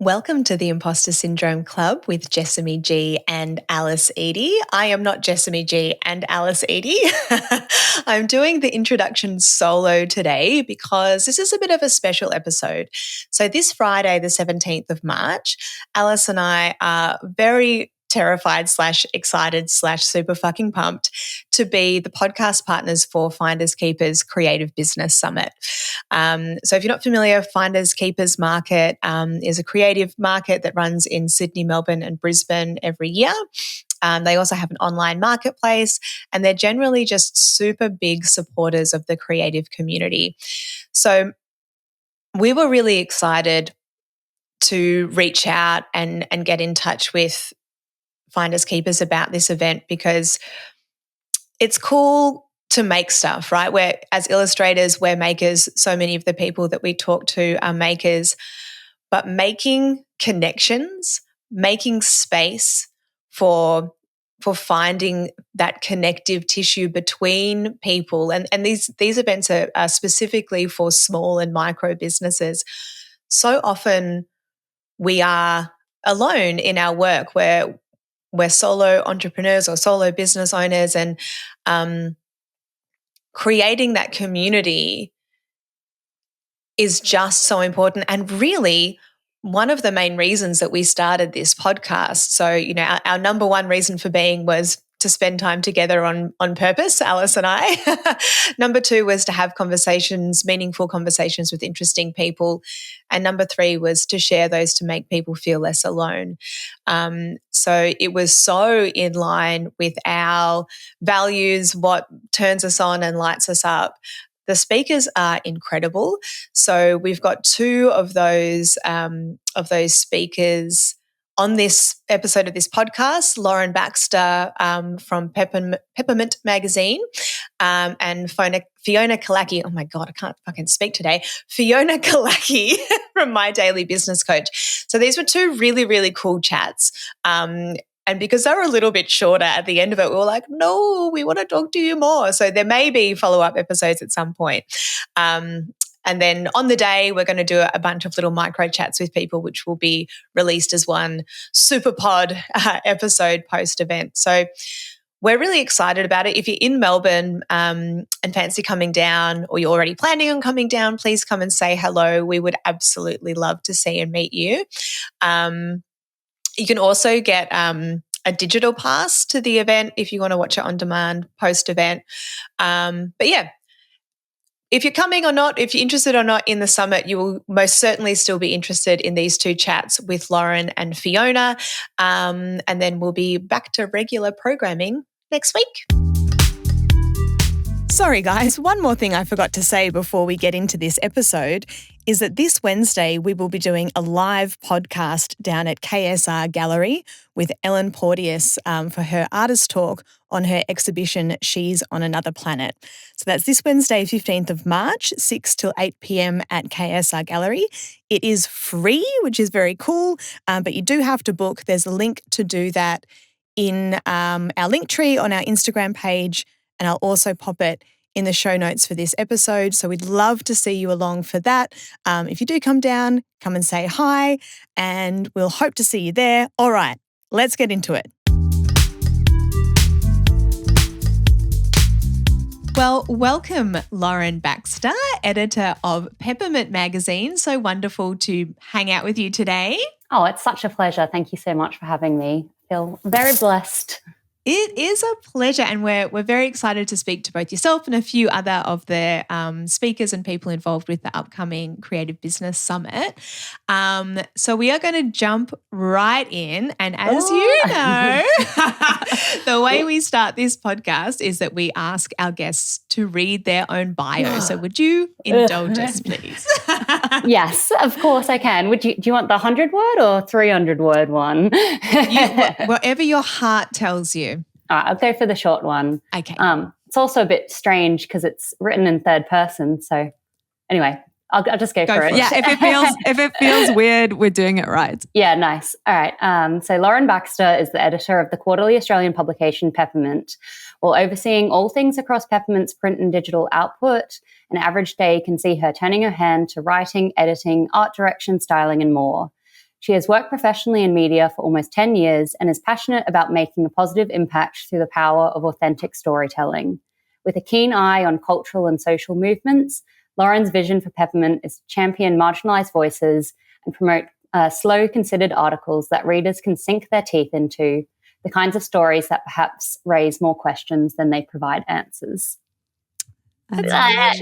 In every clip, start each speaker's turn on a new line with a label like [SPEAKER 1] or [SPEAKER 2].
[SPEAKER 1] Welcome to the Imposter Syndrome Club with Jessamy G and Alice Eady. I am not Jessamy G and Alice Eady. I'm doing the introduction solo today because this is a bit of a special episode. So this Friday, the 17th of March, Alice and I are very terrified / excited / super fucking pumped to be the podcast partners for Finders Keepers Creative Business Summit. So if you're not familiar, Finders Keepers Market is a creative market that runs in Sydney, Melbourne and Brisbane every year. They also have an online marketplace and they're generally just super big supporters of the creative community. So we were really excited to reach out and get in touch with Finders Keepers about this event because it's cool to make stuff, right? We're, as illustrators, we're makers. So many of the people that we talk to are makers, but making connections, making space for finding that connective tissue between people. And these events are specifically for small and micro businesses. So often we are alone in our work. We're solo entrepreneurs or solo business owners, and creating that community is just so important. And really, one of the main reasons that we started this podcast, so, you know, our number one reason for being was to spend time together on purpose, Alice and I. Number two was to have conversations, meaningful conversations with interesting people. And number three was to share those to make people feel less alone. So it was so in line with our values, what turns us on and lights us up. The speakers are incredible. So we've got two of those speakers on this episode of this podcast, Lauren Baxter from Peppermint Magazine and Fiona Killackey. Oh my God, I can't fucking speak today. Fiona Killackey from My Daily Business Coach. So these were two really, really cool chats. And because they were a little bit shorter at the end of it, we were like, no, we want to talk to you more. So there may be follow-up episodes at some point. And then on the day, we're going to do a bunch of little micro chats with people, which will be released as one super pod episode post-event. So we're really excited about it. If you're in Melbourne and fancy coming down, or you're already planning on coming down, please come and say hello. We would absolutely love to see and meet you. You can also get a digital pass to the event if you want to watch it on demand post-event. But yeah, if you're coming or not, if you're interested or not in the summit, you will most certainly still be interested in these two chats with Lauren and Fiona. And then we'll be back to regular programming next week. Sorry, guys. One more thing I forgot to say before we get into this episode is that this Wednesday we will be doing a live podcast down at KSR Gallery with Ellen Porteous for her artist talk on her exhibition She's on Another Planet. So that's this Wednesday, 15th of March, 6 till 8 p.m. at KSR Gallery. It is free, which is very cool, but you do have to book. There's a link to do that in our link tree on our Instagram page, and I'll also pop it in the show notes for this episode. So we'd love to see you along for that. If you do come down, come and say hi, and we'll hope to see you there. All right, let's get into it. Well, welcome, Lauren Baxter, editor of Peppermint Magazine. So wonderful to hang out with you today.
[SPEAKER 2] Oh, it's such a pleasure. Thank you so much for having me. I feel very blessed.
[SPEAKER 1] It is a pleasure, and we're very excited to speak to both yourself and a few other of the speakers and people involved with the upcoming Creative Business Summit. So we are going to jump right in, and as you know, the way we start this podcast is that we ask our guests to read their own bio. So would you indulge us, please?
[SPEAKER 2] Yes, of course I can. Do you want the 100-word or 300-word one?
[SPEAKER 1] Whatever your heart tells you.
[SPEAKER 2] All right, I'll go for the short one.
[SPEAKER 1] Okay.
[SPEAKER 2] It's also a bit strange because it's written in third person. So anyway, I'll just go for it.
[SPEAKER 3] Yeah, if it feels weird, we're doing it right.
[SPEAKER 2] Yeah, nice. All right. So Lauren Baxter is the editor of the quarterly Australian publication Peppermint. While overseeing all things across Peppermint's print and digital output, an average day can see her turning her hand to writing, editing, art direction, styling, and more. She has worked professionally in media for almost 10 years and is passionate about making a positive impact through the power of authentic storytelling. With a keen eye on cultural and social movements, Lauren's vision for Peppermint is to champion marginalized voices and promote slow, considered articles that readers can sink their teeth into, the kinds of stories that perhaps raise more questions than they provide answers.
[SPEAKER 3] Yeah.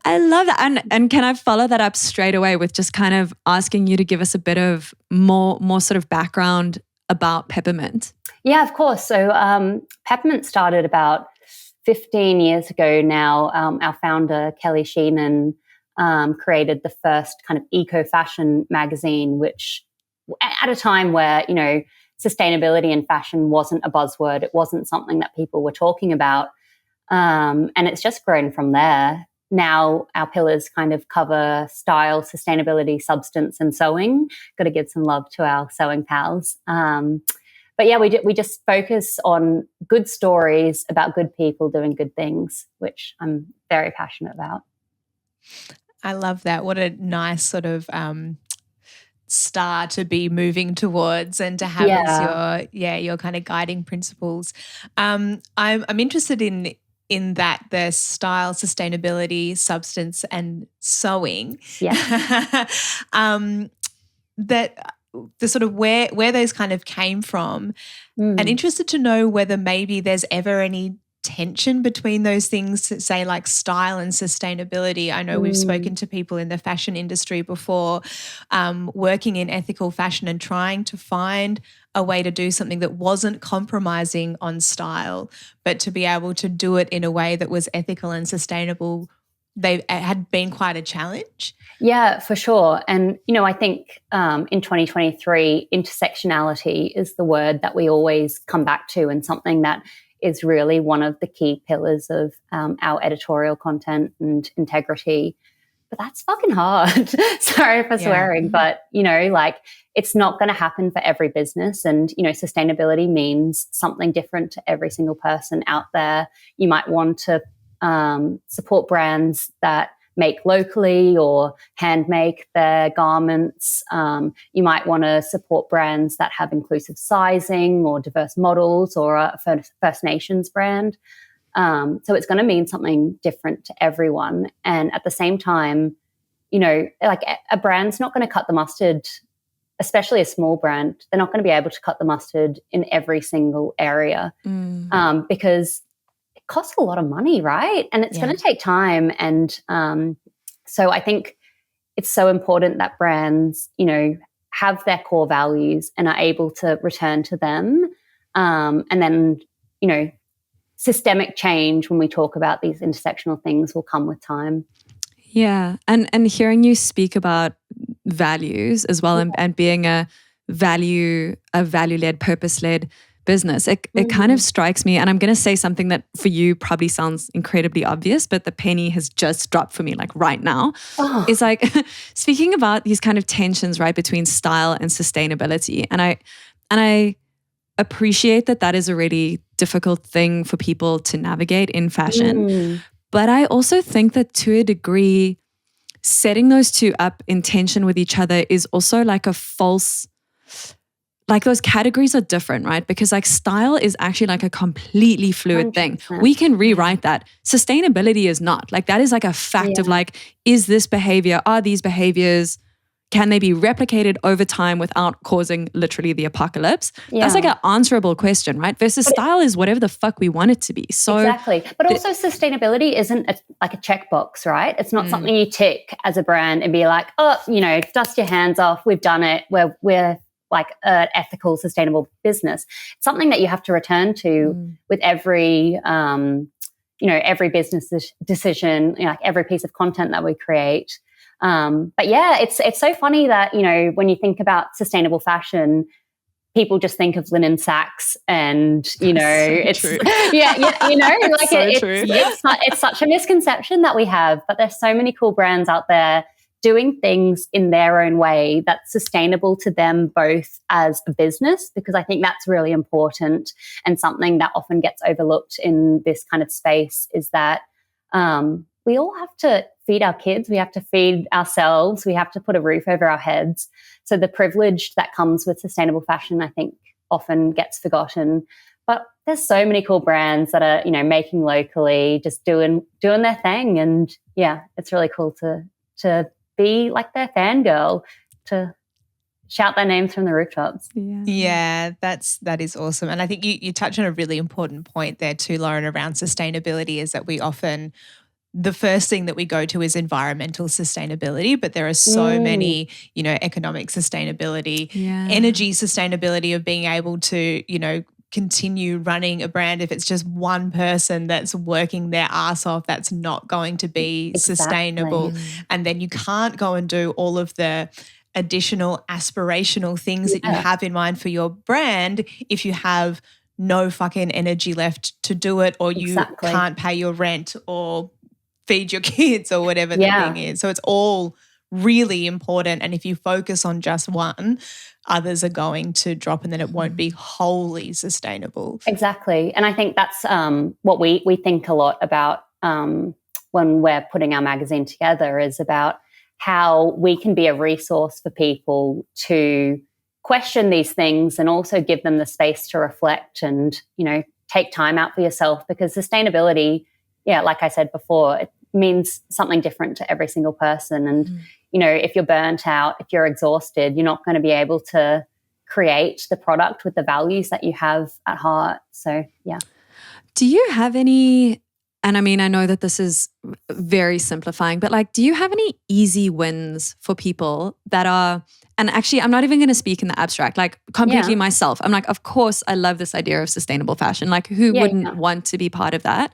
[SPEAKER 3] I love that. And can I follow that up straight away with just kind of asking you to give us a bit of more sort of background about Peppermint?
[SPEAKER 2] Yeah, of course. So Peppermint started about 15 years ago now. Our founder, Kelly Sheenan, created the first kind of eco-fashion magazine, which at a time where, you know, sustainability in fashion wasn't a buzzword. It wasn't something that people were talking about. And it's just grown from there. Now our pillars kind of cover style, sustainability, substance, and sewing. Got to give some love to our sewing pals. But yeah, we just focus on good stories about good people doing good things, which I'm very passionate about.
[SPEAKER 1] I love that. What a nice sort of star to be moving towards and to have as your kind of guiding principles. I'm interested in that, the style, sustainability, substance, and sewing.
[SPEAKER 2] Yeah.
[SPEAKER 1] That the sort of where those kind of came from, and interested to know whether maybe there's ever any tension between those things, say like style and sustainability. I know we've spoken to people in the fashion industry before, working in ethical fashion and trying to find a way to do something that wasn't compromising on style, but to be able to do it in a way that was ethical and sustainable. They had been quite a challenge.
[SPEAKER 2] Yeah, for sure. And, you know, I think in 2023, intersectionality is the word that we always come back to, and something that is really one of the key pillars of our editorial content and integrity. But that's fucking hard. Sorry for swearing, but, you know, like, it's not going to happen for every business. And, you know, sustainability means something different to every single person out there. You might want to support brands that make locally or hand make their garments. You might want to support brands that have inclusive sizing or diverse models, or a First Nations brand. So it's going to mean something different to everyone. And at the same time, you know, like, a brand's not going to cut the mustard, especially a small brand. They're not going to be able to cut the mustard in every single area because it costs a lot of money, right? And it's going to take time. And so I think it's so important that brands, you know, have their core values and are able to return to them. And then, you know, systemic change, when we talk about these intersectional things, will come with time.
[SPEAKER 3] Yeah. And hearing you speak about values as well, and being a value-led, purpose-led business, it kind of strikes me, and I'm going to say something that for you probably sounds incredibly obvious, but the penny has just dropped for me, like right now. It's like, speaking about these kind of tensions, right, between style and sustainability. And I appreciate that is a really difficult thing for people to navigate in fashion. But I also think that, to a degree, setting those two up in tension with each other is also like a false, like, those categories are different, right? Because like, style is actually like a completely fluid 100%. Thing. We can rewrite that. Sustainability is not. Like, that is like a fact of like, is this behavior, are these behaviors, can they be replicated over time without causing literally the apocalypse? That's like an answerable question, right? Versus style is whatever the fuck we want it to be. So
[SPEAKER 2] exactly. But also sustainability isn't like a checkbox, right? It's not something you tick as a brand and be like, oh, you know, dust your hands off. We've done it. We're like an ethical, sustainable business. It's something that you have to return to with every, you know, every business decision, you know, like every piece of content that we create. But yeah, it's so funny that, you know, when you think about sustainable fashion, people just think of linen sacks, and, you know, it's you know, like it's such a misconception that we have. But there's so many cool brands out there doing things in their own way that's sustainable to them both as a business, because I think that's really important, and something that often gets overlooked in this kind of space is that we all have to feed our kids, we have to feed ourselves, we have to put a roof over our heads. So the privilege that comes with sustainable fashion, I think, often gets forgotten. But there's so many cool brands that are, making locally, just doing their thing. And yeah, it's really cool to be like their fangirl, to shout their names from the rooftops.
[SPEAKER 1] Yeah, that is awesome. And I think you touch on a really important point there too, Lauren, around sustainability, is that we often, the first thing that we go to is environmental sustainability, but there are so many, economic sustainability, energy sustainability, of being able to, continue running a brand. If it's just one person that's working their ass off, that's not going to be sustainable. And then you can't go and do all of the additional aspirational things that you have in mind for your brand if you have no fucking energy left to do it, or you can't pay your rent or feed your kids or whatever the thing is. So it's all really important. And if you focus on just one, others are going to drop, and then it won't be wholly sustainable.
[SPEAKER 2] Exactly. And I think that's what we think a lot about when we're putting our magazine together, is about how we can be a resource for people to question these things, and also give them the space to reflect and, take time out for yourself. Because sustainability, like I said before, it means something different to every single person. And, if you're burnt out, if you're exhausted, you're not going to be able to create the product with the values that you have at heart. So, yeah.
[SPEAKER 3] Do you have any, and I mean, I know that this is very simplifying, but do you have any easy wins for people that are, and actually I'm not even going to speak in the abstract, completely myself. I'm of course I love this idea of sustainable fashion. Who wouldn't want to be part of that?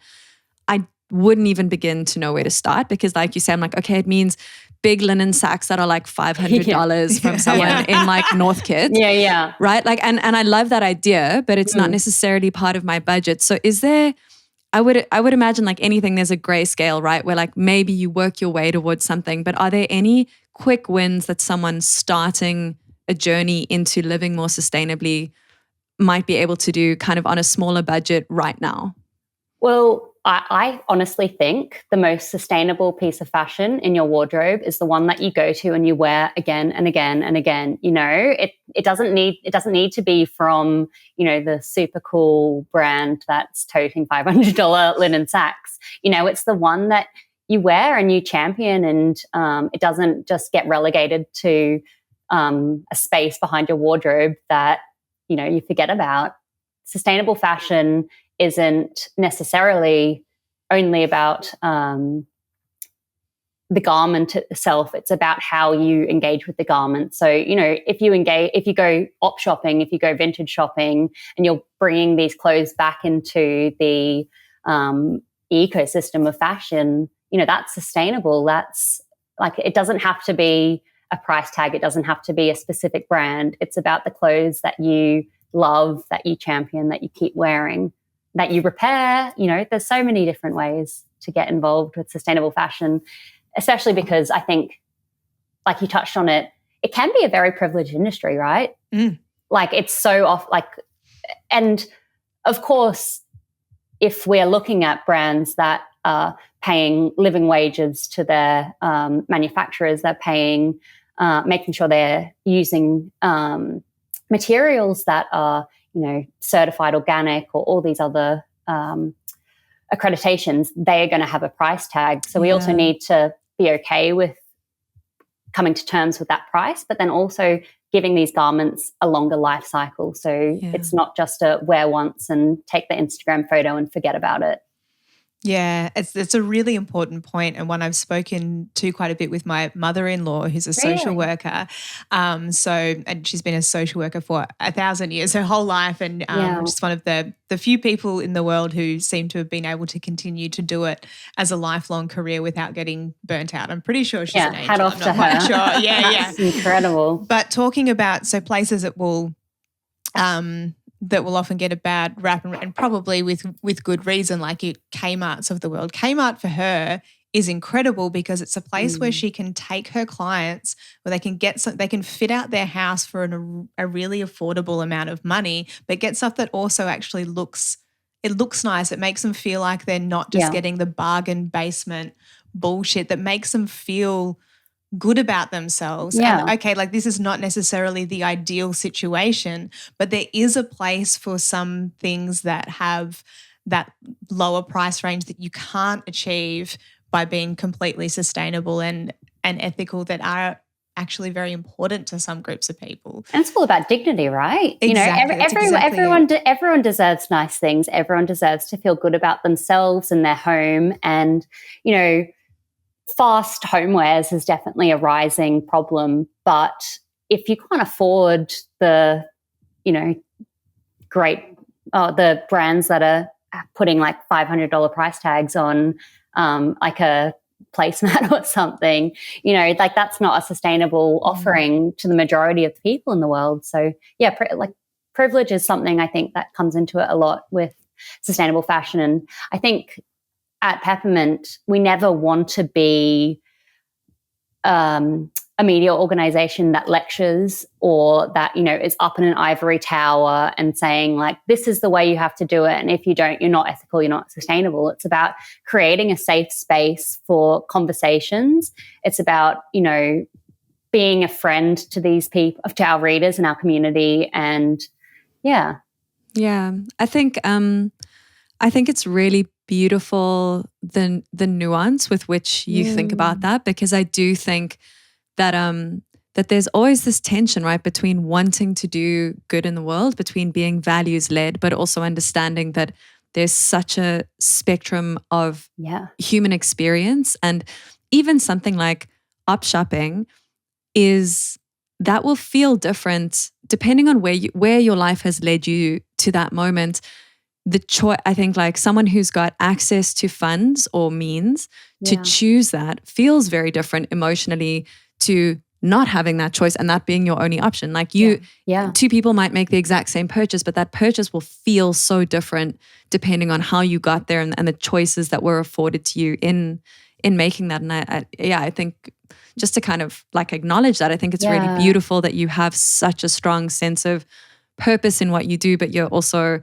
[SPEAKER 3] I wouldn't even begin to know where to start, because like you say, I'm okay, it means big linen sacks that are $500 from someone in North Kids.
[SPEAKER 2] Yeah.
[SPEAKER 3] Right? And I love that idea, but it's not necessarily part of my budget. So is there, I would imagine anything, there's a gray scale, right? Where maybe you work your way towards something, but are there any quick wins that someone starting a journey into living more sustainably might be able to do kind of on a smaller budget right now?
[SPEAKER 2] Well, I honestly think the most sustainable piece of fashion in your wardrobe is the one that you go to and you wear again and again and again. It doesn't need to be from, the super cool brand that's toting $500 linen sacks. It's the one that you wear and you champion, and it doesn't just get relegated to a space behind your wardrobe that, you forget about. Sustainable fashion isn't necessarily only about the garment itself. It's about how you engage with the garment. So, if you go op shopping, if you go vintage shopping, and you're bringing these clothes back into the ecosystem of fashion, that's sustainable. That's it doesn't have to be a price tag. It doesn't have to be a specific brand. It's about the clothes that you love, that you champion, that you keep wearing, that you repair. There's so many different ways to get involved with sustainable fashion, especially because I think, like you touched on it, it can be a very privileged industry, right? It's so off, and of course, if we're looking at brands that are paying living wages to their manufacturers, they're paying, making sure they're using materials that are, certified organic, or all these other accreditations, they are going to have a price tag. So we also need to be okay with coming to terms with that price, but then also giving these garments a longer life cycle. So it's not just a wear once and take the Instagram photo and forget about it.
[SPEAKER 1] Yeah, it's a really important point, and one I've spoken to quite a bit with my mother-in-law, who's a social worker. And she's been a social worker for 1,000 years, her whole life, and just one of the few people in the world who seem to have been able to continue to do it as a lifelong career without getting burnt out. I'm pretty sure she's an angel.
[SPEAKER 2] Hat off to her.
[SPEAKER 1] Sure. Yeah,
[SPEAKER 2] incredible.
[SPEAKER 1] But talking about places that will often get a bad rap, and probably with good reason, like Kmart's of the world. Kmart for her is incredible because it's a place where she can take her clients, where they can fit out their house for a really affordable amount of money, but get stuff that also actually looks nice. It makes them feel like they're not just getting the bargain basement bullshit that makes them feel good about themselves.
[SPEAKER 2] Yeah.
[SPEAKER 1] And okay, like this is not necessarily the ideal situation, but there is a place for some things that have that lower price range that you can't achieve by being completely sustainable and ethical, that are actually very important to some groups of people.
[SPEAKER 2] And it's all about dignity, right?
[SPEAKER 1] Exactly.
[SPEAKER 2] Everyone deserves nice things. Everyone deserves to feel good about themselves and their home. And, fast homewares is definitely a rising problem. But if you can't afford the, the brands that are putting like $500 price tags on like a placemat or something, like that's not a sustainable offering to the majority of the people in the world. So yeah, privilege is something I think that comes into it a lot with sustainable fashion. And I think at Peppermint, we never want to be a media organization that lectures or that, is up in an ivory tower and saying like, this is the way you have to do it. And if you don't, you're not ethical, you're not sustainable. It's about creating a safe space for conversations. It's about, being a friend to these people, to our readers and our community. And yeah.
[SPEAKER 3] Yeah. I think it's really beautiful the nuance with which you think about that, because I do think that that there's always this tension, right, between wanting to do good in the world, between being values led, but also understanding that there's such a spectrum of human experience. And even something like up shopping that will feel different depending on where your life has led you to that moment. The choice, I think, like someone who's got access to funds or means to choose that feels very different emotionally to not having that choice and that being your only option. Like two people might make the exact same purchase, but that purchase will feel so different depending on how you got there and the choices that were afforded to you in making that. And I think just to kind of like acknowledge that, I think it's really beautiful that you have such a strong sense of purpose in what you do, but you're also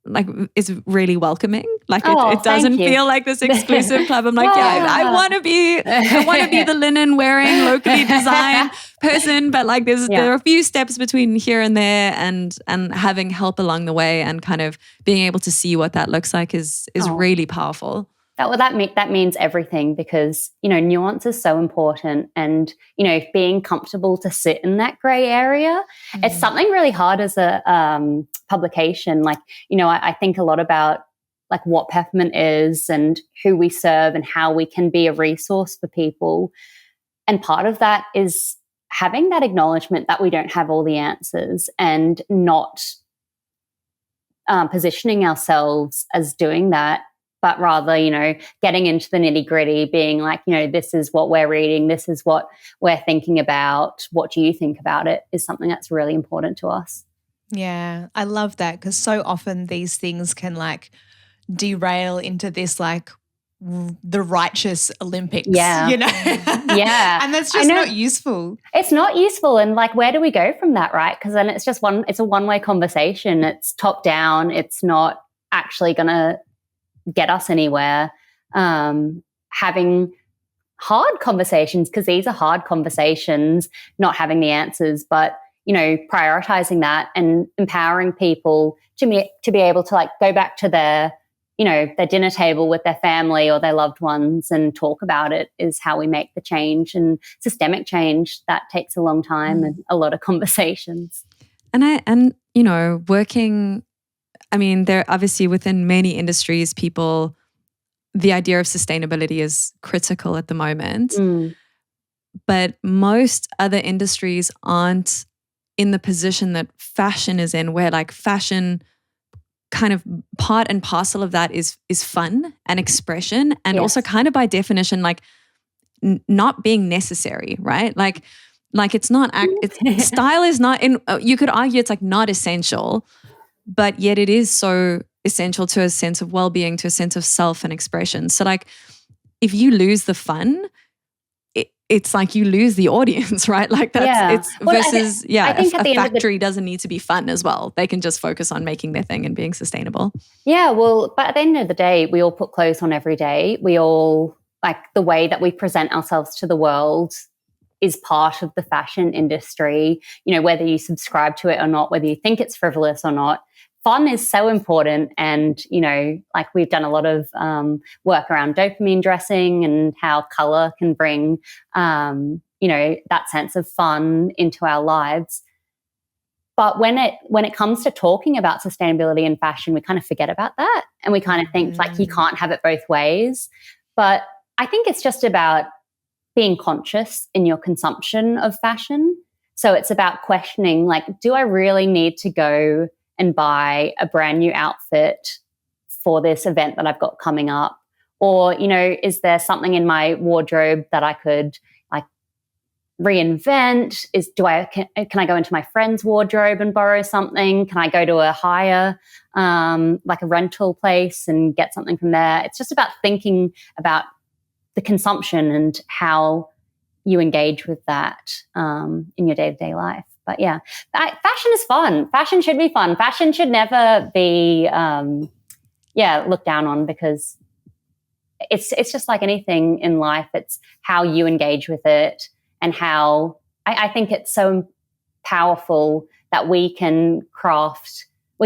[SPEAKER 3] like is really welcoming. Like it doesn't feel like this exclusive club. I'm like, I want to be the linen wearing, locally designed person, but like there are a few steps between here and there, and having help along the way and kind of being able to see what that looks like is really powerful.
[SPEAKER 2] That means everything, because, nuance is so important, and, being comfortable to sit in that gray area. It's something really hard as a publication. Like, I think a lot about like what Peppermint is and who we serve and how we can be a resource for people. And part of that is having that acknowledgement that we don't have all the answers, and not positioning ourselves as doing that, but rather, getting into the nitty gritty, being like, this is what we're reading, this is what we're thinking about, what do you think about it, is something that's really important to us.
[SPEAKER 1] Yeah, I love that, because so often these things can like derail into this like the righteous Olympics,
[SPEAKER 2] Yeah.
[SPEAKER 1] And that's just not useful.
[SPEAKER 2] It's not useful. And like, where do we go from that, right? Because then it's a one-way conversation. It's top down. It's not actually going to get us anywhere. Having hard conversations, because these are hard conversations, not having the answers, but prioritizing that and empowering people to be able to like go back to their dinner table with their family or their loved ones and talk about it, is how we make the change. And systemic change, that takes a long time and a lot of conversations.
[SPEAKER 3] And working, I mean, there obviously within many industries, the idea of sustainability is critical at the moment. But most other industries aren't in the position that fashion is in, where like fashion kind of part and parcel of that is fun and expression, and also kind of by definition like not being necessary, right? Like it's not style is not in, you could argue it's like not essential, but yet it is so essential to a sense of well-being, to a sense of self and expression. So like if you lose the fun, it's like you lose the audience, right? Like it's versus, I think a factory doesn't need to be fun as well. They can just focus on making their thing and being sustainable.
[SPEAKER 2] Yeah, well, but at the end of the day, we all put clothes on every day. We all like the way that we present ourselves to the world is part of the fashion industry, whether you subscribe to it or not, whether you think it's frivolous or not. Fun is so important. And, like we've done a lot of work around dopamine dressing and how color can bring, that sense of fun into our lives. But when it comes to talking about sustainability in fashion, we kind of forget about that. And we kind of think like you can't have it both ways. But I think it's just about being conscious in your consumption of fashion. So it's about questioning, like, do I really need to go and buy a brand new outfit for this event that I've got coming up? Or, is there something in my wardrobe that I could like reinvent? Can I go into my friend's wardrobe and borrow something? Can I go to a hire, like a rental place and get something from there? It's just about thinking about the consumption and how you engage with that in your day-to-day life. But yeah, fashion is fun. Fashion should be fun. Fashion should never be, looked down on, because it's just like anything in life. It's how you engage with it, and how I think it's so powerful that we can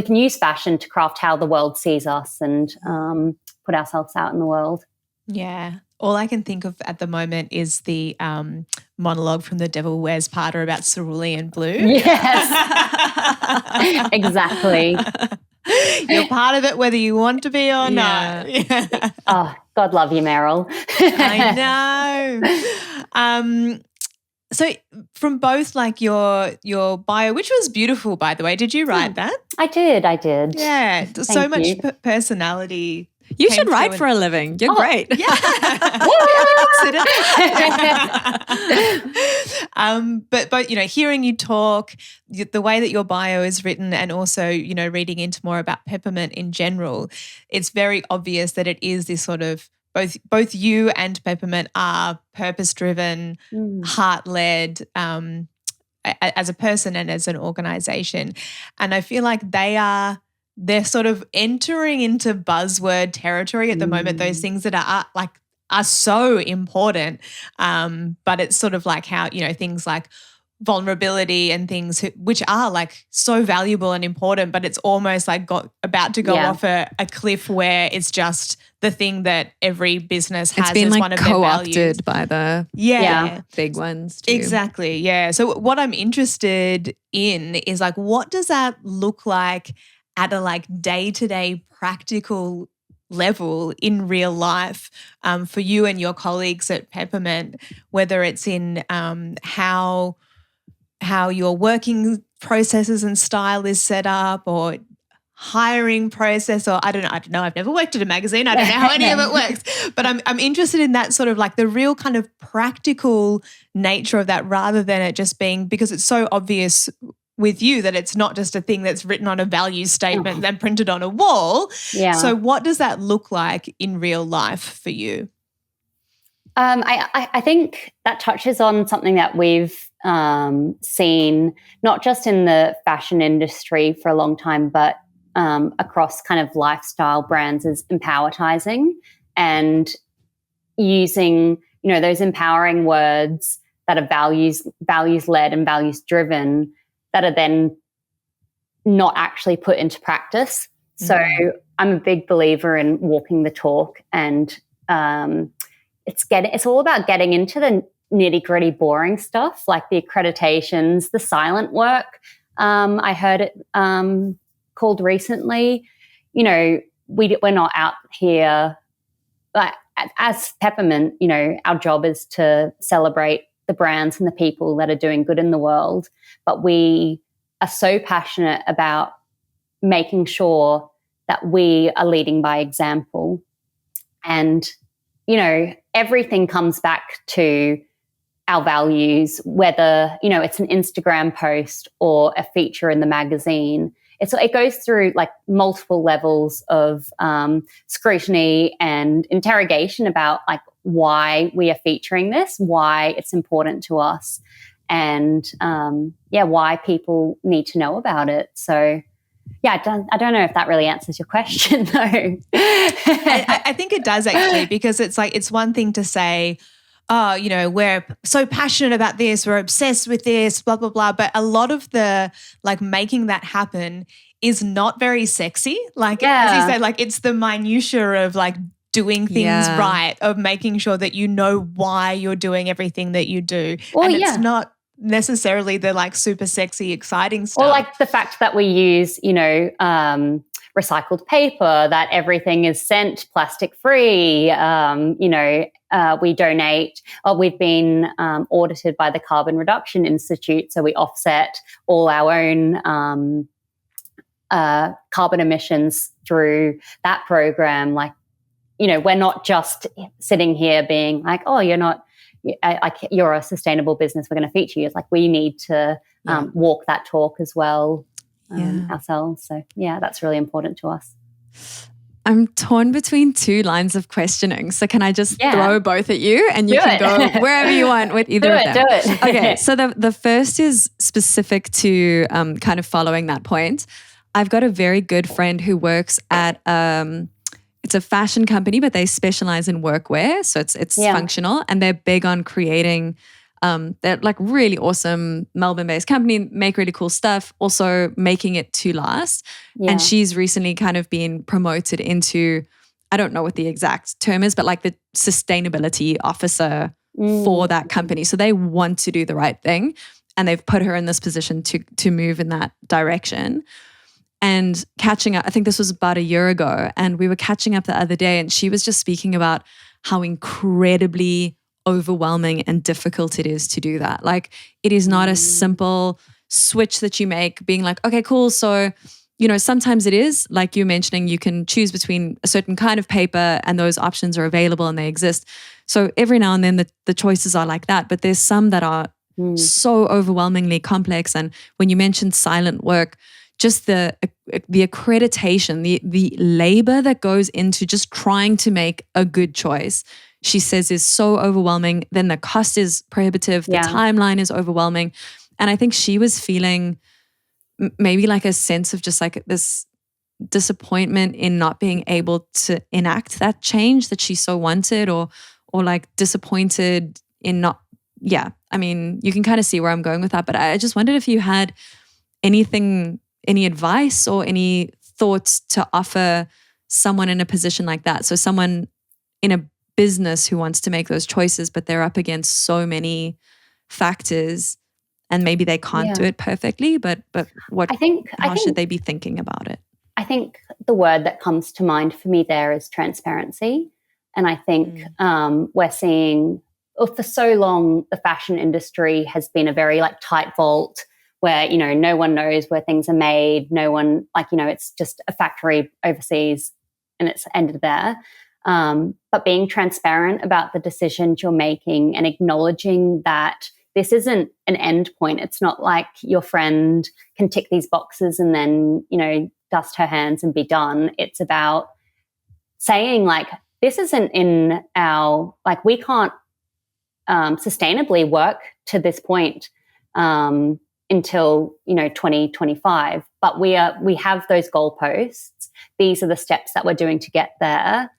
[SPEAKER 2] use fashion to craft how the world sees us and put ourselves out in the world.
[SPEAKER 1] Yeah. All I can think of at the moment is the monologue from The Devil Wears Prada about cerulean blue.
[SPEAKER 2] Yes, exactly.
[SPEAKER 1] You're part of it whether you want to be or not. Yeah.
[SPEAKER 2] Oh, God love you, Meryl.
[SPEAKER 1] I know. So from both like your bio, which was beautiful, by the way, did you write that?
[SPEAKER 2] I did.
[SPEAKER 1] Yeah. So much personality.
[SPEAKER 3] You should write for a living. You're great.
[SPEAKER 1] Yeah. But hearing you talk, the way that your bio is written, and also, reading into more about Peppermint in general, it's very obvious that it is this sort of both you and Peppermint are purpose-driven, heart-led, as a person and as an organization. And I feel like they're sort of entering into buzzword territory at the moment, those things that are so important. But it's sort of like how, things like vulnerability and things which are like so valuable and important, but it's almost like about to go off a cliff where it's just the thing that every business has as one of their values.
[SPEAKER 3] Co-opted by the big ones too.
[SPEAKER 1] Exactly, yeah. So what I'm interested in is like, what does that look like at a like day-to-day practical level in real life for you and your colleagues at Peppermint, whether it's in how your working processes and style is set up, or hiring process, or I don't know. I've never worked at a magazine. I don't know how any of it works, but I'm interested in that sort of like the real kind of practical nature of that, rather than it just being, because it's so obvious with you that it's not just a thing that's written on a value statement then printed on a wall. Yeah. So what does that look like in real life for you?
[SPEAKER 2] I think that touches on something that we've seen not just in the fashion industry for a long time, but across kind of lifestyle brands, is empowertizing, and using, those empowering words that are values led and values driven, that are then not actually put into practice. So I'm a big believer in walking the talk, and it's all about getting into the nitty-gritty boring stuff, like the accreditations, the silent work. I heard it called recently. We're not out here, like, as Peppermint, our job is to celebrate the brands and the people that are doing good in the world. But we are so passionate about making sure that we are leading by example. And, everything comes back to our values, whether, it's an Instagram post or a feature in the magazine. It goes through like multiple levels of scrutiny and interrogation about like why we are featuring this, why it's important to us, and why people need to know about it. So I don't know if that really answers your question, though.
[SPEAKER 1] I think it does, actually, because it's like, it's one thing to say, oh, you know, we're so passionate about this, we're obsessed with this, blah, blah, blah. But a lot of the like making that happen is not very sexy. Like, as you said, like it's the minutiae of like doing things right, of making sure that you know why you're doing everything that you do. And it's not necessarily the like super sexy, exciting stuff.
[SPEAKER 2] Or like the fact that we use, you know, recycled paper, that everything is sent plastic free. You know, we donate, we've been audited by the Carbon Reduction Institute. So we offset all our own carbon emissions through that program. Like, you know, we're not just sitting here being like, oh, you're a sustainable business, we're going to feature you. It's like we need to walk that talk as well ourselves. So, that's really important to us.
[SPEAKER 3] I'm torn between two lines of questioning. So can I just throw both at you and you can go wherever you want with either of them?
[SPEAKER 2] Do it.
[SPEAKER 3] Okay, so the first is specific to kind of following that point. I've got a very good friend who works at it's a fashion company, but they specialize in workwear. So it's functional, and they're big on creating, they're like really awesome Melbourne-based company, make really cool stuff, also making it to last. Yeah. And she's recently kind of been promoted into, I don't know what the exact term is, but like the sustainability officer for that company. So they want to do the right thing, and they've put her in this position to move in that direction. And catching up, I think this was about a year ago, and we were catching up the other day, and she was just speaking about how incredibly overwhelming and difficult it is to do that. Like, it is not a simple switch that you make being like, okay, cool. So, you know, sometimes it is like you're mentioning, you can choose between a certain kind of paper and those options are available and they exist. So every now and then the choices are like that, but there's some that are so overwhelmingly complex. And when you mentioned silent work, just the accreditation, the labor that goes into just trying to make a good choice, she says, is so overwhelming. Then the cost is prohibitive. The timeline is overwhelming. And I think she was feeling maybe like a sense of just like this disappointment in not being able to enact that change that she so wanted, or like disappointed in not, I mean, you can kind of see where I'm going with that. But I just wondered if you had any advice or any thoughts to offer someone in a position like that. So someone in a business who wants to make those choices, but they're up against so many factors and maybe they can't do it perfectly, but how should they be thinking about it?
[SPEAKER 2] I think the word that comes to mind for me there is transparency. And I think we're seeing, for so long, the fashion industry has been a very like tight vault where, you know, no one knows where things are made. No one, like, you know, it's just a factory overseas and it's ended there. But being transparent about the decisions you're making and acknowledging that this isn't an end point. It's not like your friend can tick these boxes and then, you know, dust her hands and be done. It's about saying like, this isn't in our, like, we can't sustainably work to this point until, you know, 2025. But we have those goalposts. These are the steps that we're doing to get there.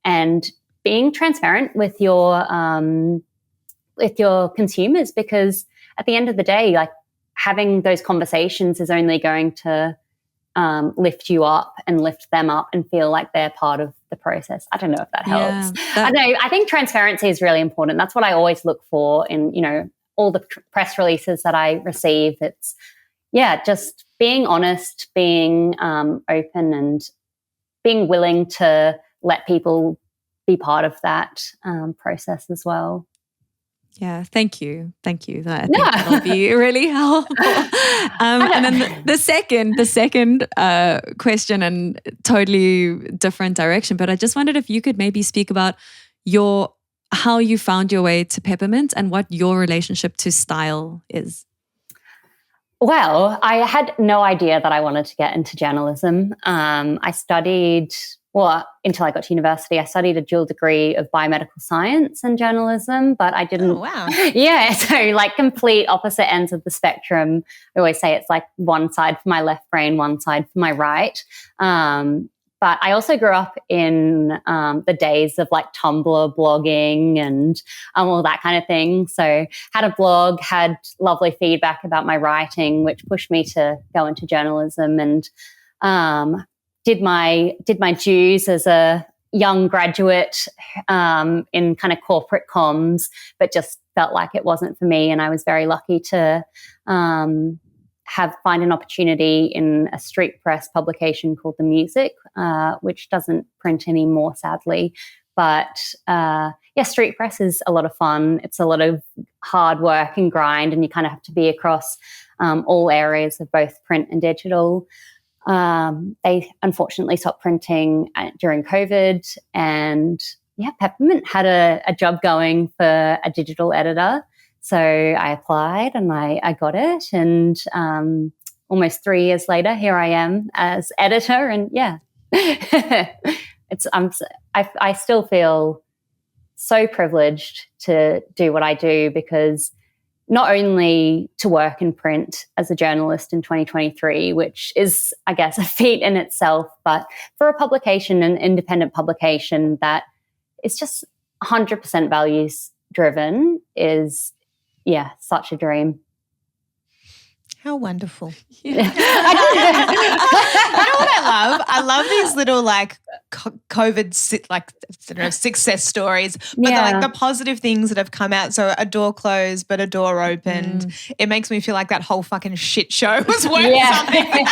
[SPEAKER 2] And being transparent with your consumers, because at the end of the day, like, having those conversations is only going to lift you up and lift them up and feel like they're part of the process. I don't know if that helps. I know. I think transparency is really important. That's what I always look for in, you know, all the press releases that I receive. It's, just being honest, being open, and being willing to let people be part of that process as well.
[SPEAKER 3] Yeah, thank you. I think that'll be really helpful. And then the second question, and totally different direction, but I just wondered if you could maybe speak about how you found your way to Peppermint and what your relationship to style is. Well,
[SPEAKER 2] I had no idea that I wanted to get into journalism. I studied until I got to university, I studied a dual degree of biomedical science and journalism, but I didn't.
[SPEAKER 1] Oh, wow.
[SPEAKER 2] Yeah. So like complete opposite ends of the spectrum. I always say it's like one side for my left brain, one side for my right. But I also grew up in the days of like Tumblr blogging and all that kind of thing. So had a blog, had lovely feedback about my writing, which pushed me to go into journalism, and did my dues as a young graduate in kind of corporate comms, but just felt like it wasn't for me. And I was very lucky to find an opportunity in a street press publication called The Music, which doesn't print anymore, sadly. But street press is a lot of fun. It's a lot of hard work and grind, and you kind of have to be across all areas of both print and digital. They unfortunately stopped printing during COVID, and Peppermint had a job going for a digital editor. So I applied and I got it, and almost 3 years later, here I am as editor. And I still feel so privileged to do what I do, because not only to work in print as a journalist in 2023, which is, I guess, a feat in itself, but for a publication, an independent publication that is just 100% values driven is, such a dream.
[SPEAKER 1] How wonderful. Yeah. You know what I love? I love these little like COVID success stories, but the positive things that have come out. So a door closed, but a door opened. It makes me feel like that whole fucking shit show was worth something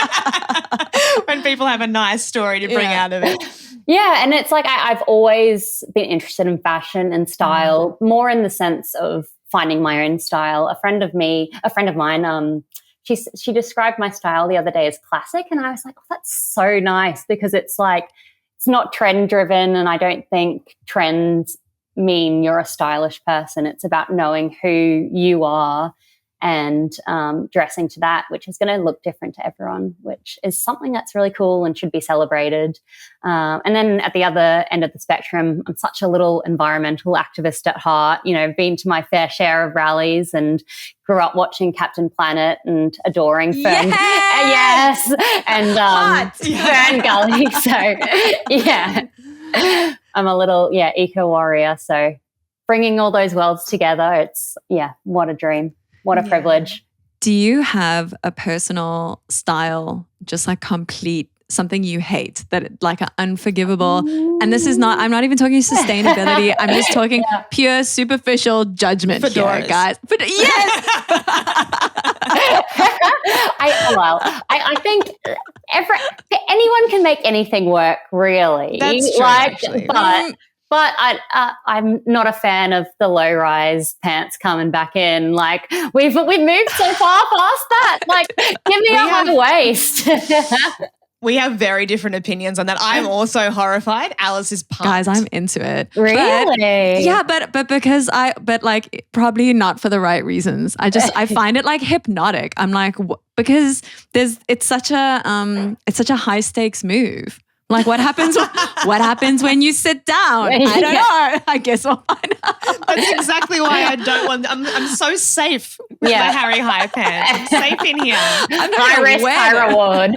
[SPEAKER 1] when people have a nice story to bring out of it.
[SPEAKER 2] Yeah, and it's like I've always been interested in fashion and style, more in the sense of finding my own style. A friend of mine, she described my style the other day as classic, and I was like, oh, that's so nice, because it's like, it's not trend driven, and I don't think trends mean you're a stylish person. It's about knowing who you are and dressing to that, which is going to look different to everyone, which is something that's really cool and should be celebrated. And then at the other end of the spectrum, I'm such a little environmental activist at heart. You know, been to my fair share of rallies and grew up watching Captain Planet and adoring Fern. Yes. And Fern Gully. So, I'm a little, eco warrior. So bringing all those worlds together, it's, what a dream. What a privilege.
[SPEAKER 3] Do you have a personal style, just like complete, something you hate, that like are unforgivable? And this is not, I'm not even talking sustainability. I'm just talking pure superficial judgment fedoras. Here, guys. But yes.
[SPEAKER 2] I think anyone can make anything work, really.
[SPEAKER 1] That's true, actually.
[SPEAKER 2] But I'm not a fan of the low-rise pants coming back in. Like, we've moved so far past that. Like, give me a high waist.
[SPEAKER 1] We have very different opinions on that. I'm also horrified. Alice is pumped.
[SPEAKER 3] Guys, I'm into it.
[SPEAKER 2] Really?
[SPEAKER 3] But because probably not for the right reasons. I find it like hypnotic. I'm like, because it's such a high stakes move. Like, what happens when you sit down? I don't know. I guess we'll find out.
[SPEAKER 1] That's exactly why I don't want. I'm so safe with my Harry High pants. I'm safe in here.
[SPEAKER 2] I'm not high risk, high reward.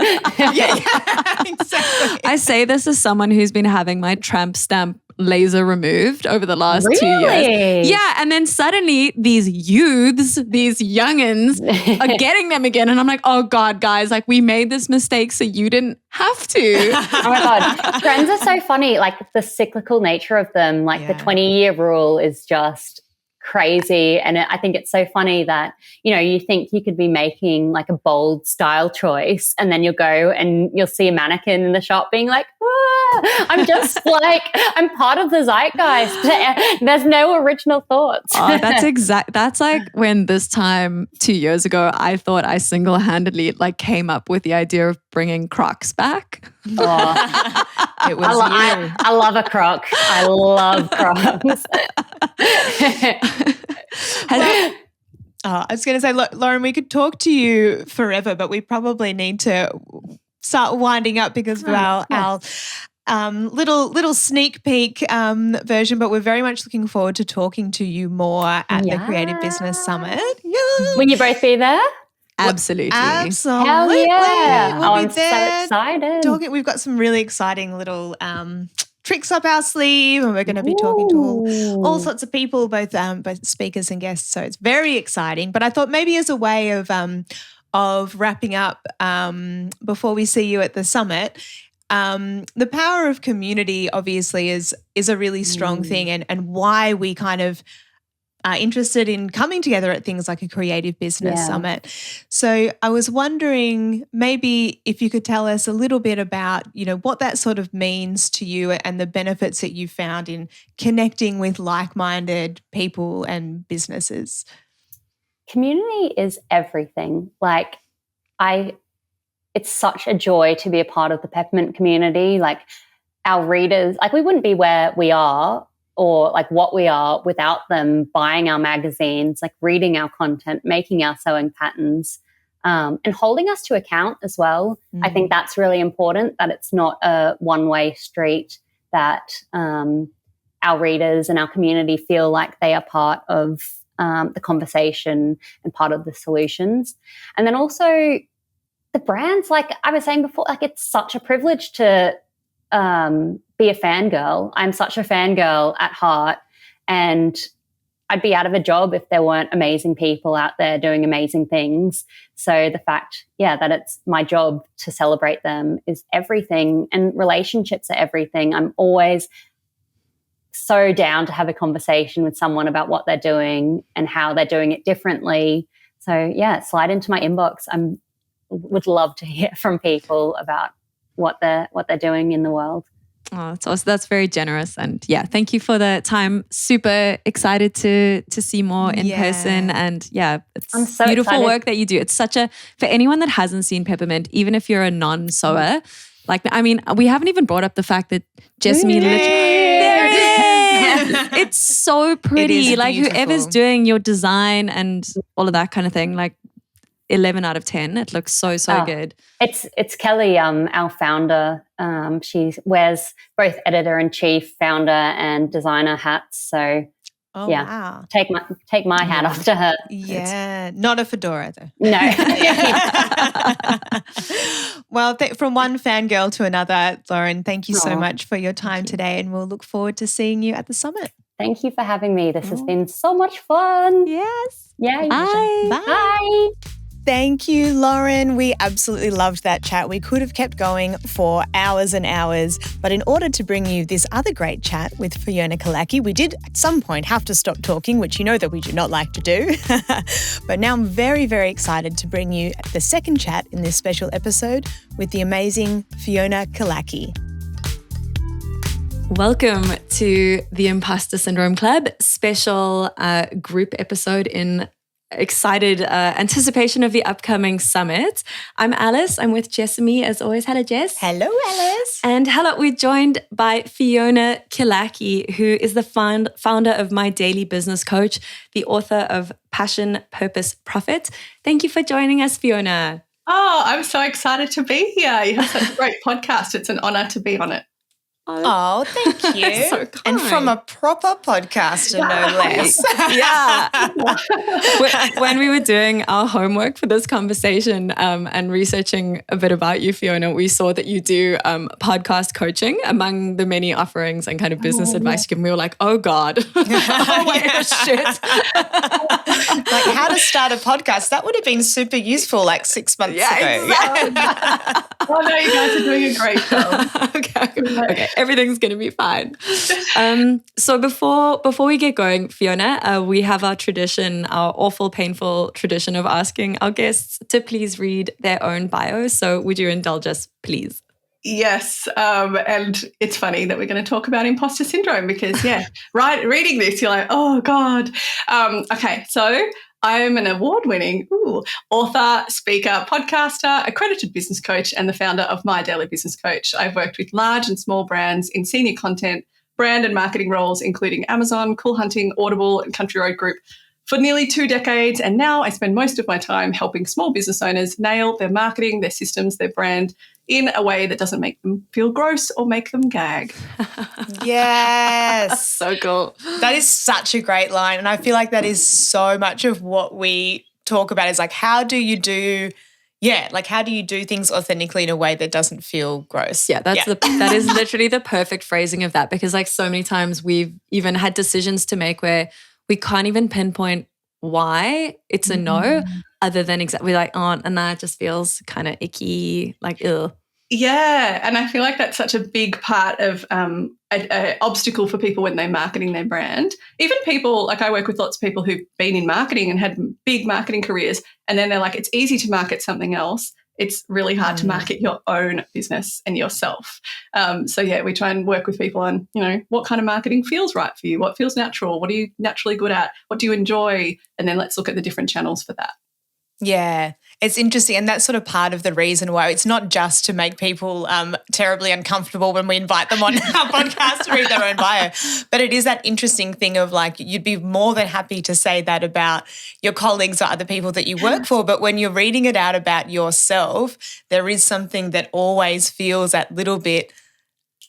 [SPEAKER 1] Exactly.
[SPEAKER 3] I say this as someone who's been having my tramp stamp laser removed over the last 2 years. Yeah, and then suddenly these youths, these youngins are getting them again. And I'm like, oh God, guys, like we made this mistake so you didn't have to.
[SPEAKER 2] Oh my God. Trends are so funny. Like the cyclical nature of them, like the 20-year rule is just crazy. And I think it's so funny that, you know, you think you could be making like a bold style choice, and then you'll go and you'll see a mannequin in the shop being like, I'm just like, I'm part of the zeitgeist. There's no original thoughts.
[SPEAKER 3] Oh, that's like when this time 2 years ago, I thought I single-handedly like came up with the idea of bringing Crocs back.
[SPEAKER 2] Oh.
[SPEAKER 1] It was you.
[SPEAKER 2] I love a Croc. I love Crocs.
[SPEAKER 1] I was going to say, Lauren, we could talk to you forever, but we probably need to start winding up because of our little sneak peek version, but we're very much looking forward to talking to you more at the Creative Business Summit. Yeah.
[SPEAKER 2] Will you both be there?
[SPEAKER 3] Absolutely.
[SPEAKER 1] Absolutely.
[SPEAKER 2] Hell yeah.
[SPEAKER 1] We'll be
[SPEAKER 2] there so excited.
[SPEAKER 1] We've got some really exciting little tricks up our sleeve, and we're going to be talking to all sorts of people, both speakers and guests. So it's very exciting. But I thought maybe as a way of wrapping up before we see you at the summit, the power of community obviously is a really strong thing, and why we kind of are interested in coming together at things like a Creative Business Summit. So I was wondering maybe if you could tell us a little bit about, what that sort of means to you and the benefits that you found in connecting with like-minded people and businesses.
[SPEAKER 2] Community is everything. It's such a joy to be a part of the Peppermint community. Our readers, we wouldn't be where we are or what we are without them buying our magazines, reading our content, making our sewing patterns, and holding us to account as well. I think that's really important, that it's not a one-way street, that our readers and our community feel like they are part of the conversation and part of the solutions. And then also the brands, like I was saying before, it's such a privilege to be a fangirl. I'm such a fangirl at heart, and I'd be out of a job if there weren't amazing people out there doing amazing things. So the fact, that it's my job to celebrate them is everything, and relationships are everything. I'm always so down to have a conversation with someone about what they're doing and how they're doing it differently. So slide into my inbox. Would love to hear from people about what they're doing in the world.
[SPEAKER 3] Oh, that's awesome. That's very generous. And thank you for the time. Super excited to see more in person. And it's so beautiful excited. Work that you do. It's for anyone that hasn't seen Peppermint, even if you're a non-sewer, we haven't even brought up the fact that Jessamy there it is. It's so pretty. Whoever's doing your design and all of that kind of thing, 11 out of 10. It looks so good.
[SPEAKER 2] It's Kelly, our founder. She wears both editor-in-chief, founder, and designer hats. So
[SPEAKER 1] wow.
[SPEAKER 2] Take my hat off to her.
[SPEAKER 1] Yeah, not a fedora though.
[SPEAKER 2] No.
[SPEAKER 1] Well, from one fangirl to another, Lauren, thank you so much for your time today, and we'll look forward to seeing you at the summit.
[SPEAKER 2] Thank you for having me. This has been so much fun.
[SPEAKER 1] Yes.
[SPEAKER 2] Yeah.
[SPEAKER 1] Bye.
[SPEAKER 2] Bye.
[SPEAKER 1] Thank you, Lauren. We absolutely loved that chat. We could have kept going for hours and hours, but in order to bring you this other great chat with Fiona Killackey, we did at some point have to stop talking, which you know that we do not like to do. But now I'm very, very excited to bring you the second chat in this special episode with the amazing Fiona Killackey.
[SPEAKER 3] Welcome to the Imposter Syndrome Club special group episode in excited anticipation of the upcoming summit. I'm Alice. I'm with Jessamy as always. Hello, Jess.
[SPEAKER 1] Hello, Alice.
[SPEAKER 3] And hello, we're joined by Fiona Killackey, who is the founder of My Daily Business Coach, the author of Passion, Purpose, Profit. Thank you for joining us, Fiona.
[SPEAKER 4] Oh, I'm so excited to be here. You have such a great podcast. It's an honor to be on it.
[SPEAKER 1] Oh, thank you.
[SPEAKER 3] So kind.
[SPEAKER 1] And from a proper podcaster, no less.
[SPEAKER 3] When we were doing our homework for this conversation and researching a bit about you, Fiona, we saw that you do podcast coaching among the many offerings and kind of business advice you give. And we were like, oh God. Shit.
[SPEAKER 1] How to start a podcast. That would have been super useful 6 months ago.
[SPEAKER 3] Exactly.
[SPEAKER 4] Oh no, you guys are doing a great job.
[SPEAKER 3] Okay. Everything's going to be fine. So before we get going, Fiona, we have our tradition, our awful, painful tradition of asking our guests to please read their own bio. So would you indulge us, please?
[SPEAKER 4] Yes, and it's funny that we're going to talk about imposter syndrome because, reading this, you're like, oh God. Okay, so I'm an award-winning author, speaker, podcaster, accredited business coach, and the founder of My Daily Business Coach. I've worked with large and small brands in senior content, brand and marketing roles, including Amazon, Cool Hunting, Audible, and Country Road Group for nearly 2 decades. And now I spend most of my time helping small business owners nail their marketing, their systems, their brand in a way that doesn't make them feel gross or make them gag.
[SPEAKER 1] Yes.
[SPEAKER 3] So cool.
[SPEAKER 1] That is such a great line. And I feel like that is so much of what we talk about is like, how do you do things authentically in a way that doesn't feel gross?
[SPEAKER 3] Yeah, that is literally the perfect phrasing of that, because like so many times we've even had decisions to make where we can't even pinpoint why it's a no, other than exactly like, oh, and that just feels kind of icky, like, ugh.
[SPEAKER 4] Yeah, and I feel like that's such a big part of an obstacle for people when they're marketing their brand. Even people, like I work with lots of people who've been in marketing and had big marketing careers, and then they're like, it's easy to market something else. It's really hard to market your own business and yourself. So, yeah, we try and work with people on, what kind of marketing feels right for you, what feels natural, what are you naturally good at, what do you enjoy, and then let's look at the different channels for that.
[SPEAKER 1] Yeah, it's interesting. And that's sort of part of the reason why it's not just to make people terribly uncomfortable when we invite them on our podcast to read their own bio, but it is that interesting thing of like, you'd be more than happy to say that about your colleagues or other people that you work for. But when you're reading it out about yourself, there is something that always feels that little bit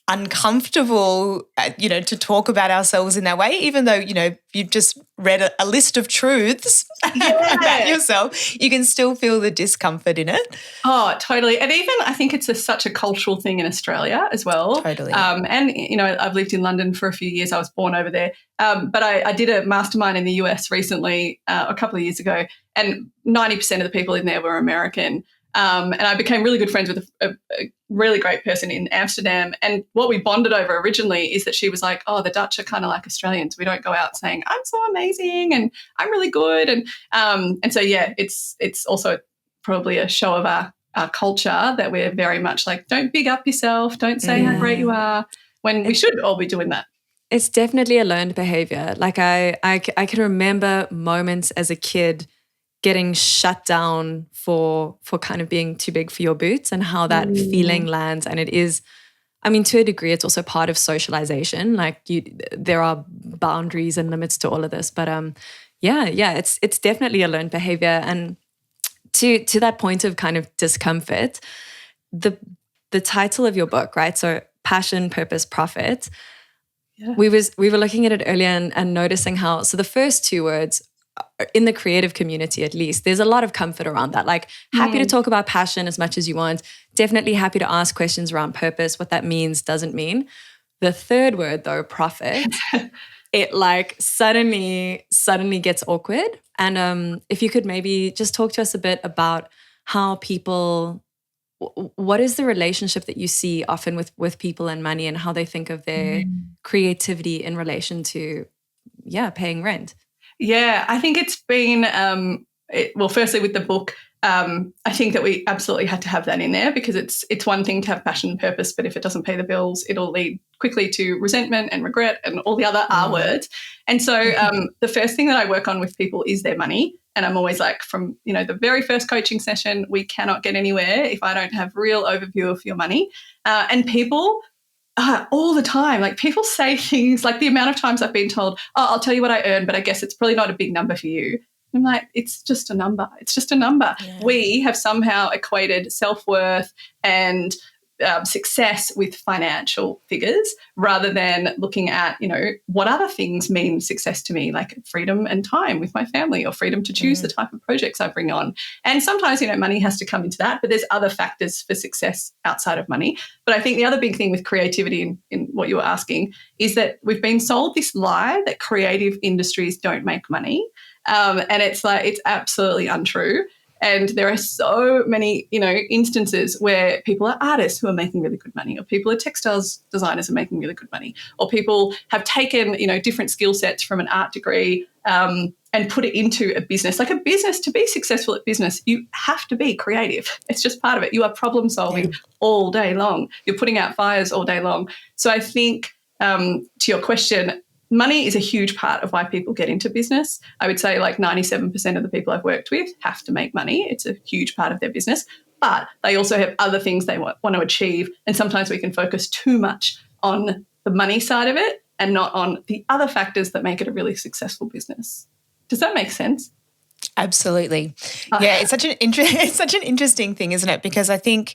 [SPEAKER 1] uncomfortable, to talk about ourselves in that way, even though, you've just read a list of truths about yourself, you can still feel the discomfort in it.
[SPEAKER 4] Oh, totally. And even I think it's such a cultural thing in Australia as well.
[SPEAKER 1] Totally.
[SPEAKER 4] And, I've lived in London for a few years. I was born over there. But I did a mastermind in the US recently, a couple of years ago, and 90% of the people in there were American. And I became really good friends with a really great person in Amsterdam. And what we bonded over originally is that she was like, oh, the Dutch are kind of like Australians. We don't go out saying, I'm so amazing and I'm really good. And so, yeah, it's also probably a show of our culture that we're very much like, don't big up yourself, don't say how great you are, when we should all be doing that.
[SPEAKER 3] It's definitely a learned behavior. Like I can remember moments as a kid getting shut down for kind of being too big for your boots, and how that feeling lands. And it is, I mean, to a degree, it's also part of socialization. Like there are boundaries and limits to all of this. But it's definitely a learned behavior. And to that point of kind of discomfort, the title of your book, right? So Passion, Purpose, Profit. Yeah. We were looking at it earlier and noticing how, so the first two words, in the creative community at least, there's a lot of comfort around that. Like happy to talk about passion as much as you want. Definitely happy to ask questions around purpose, what that means, doesn't mean. The third word though, profit, it like suddenly gets awkward. And if you could maybe just talk to us a bit about how people, what is the relationship that you see often with people and money, and how they think of their creativity in relation to, paying rent?
[SPEAKER 4] Yeah, I think it's been, firstly with the book, I think that we absolutely had to have that in there, because it's one thing to have passion and purpose, but if it doesn't pay the bills, it'll lead quickly to resentment and regret and all the other R words. And so the first thing that I work on with people is their money. And I'm always like, from, the very first coaching session, we cannot get anywhere if I don't have real overview of your money. And people all the time, like people say things like, the amount of times I've been told, oh, I'll tell you what I earn, but I guess it's probably not a big number for you. I'm like, it's just a number. It's just a number. Yeah. We have somehow equated self-worth and success with financial figures, rather than looking at, what other things mean success to me, like freedom and time with my family, or freedom to choose the type of projects I bring on. And sometimes, money has to come into that, but there's other factors for success outside of money. But I think the other big thing with creativity in what you were asking is that we've been sold this lie that creative industries don't make money. And it's like, it's absolutely untrue. And there are so many, instances where people are artists who are making really good money, or people are textiles designers and making really good money, or people have taken, different skill sets from an art degree and put it into a business. Like a business, to be successful at business, you have to be creative. It's just part of it. You are problem solving all day long. You're putting out fires all day long. So I think to your question, money is a huge part of why people get into business. I would say like 97% of the people I've worked with have to make money. It's a huge part of their business, but they also have other things they want to achieve. And sometimes we can focus too much on the money side of it and not on the other factors that make it a really successful business. Does that make sense?
[SPEAKER 1] Absolutely. Yeah, it's such an interesting thing, isn't it? Because I think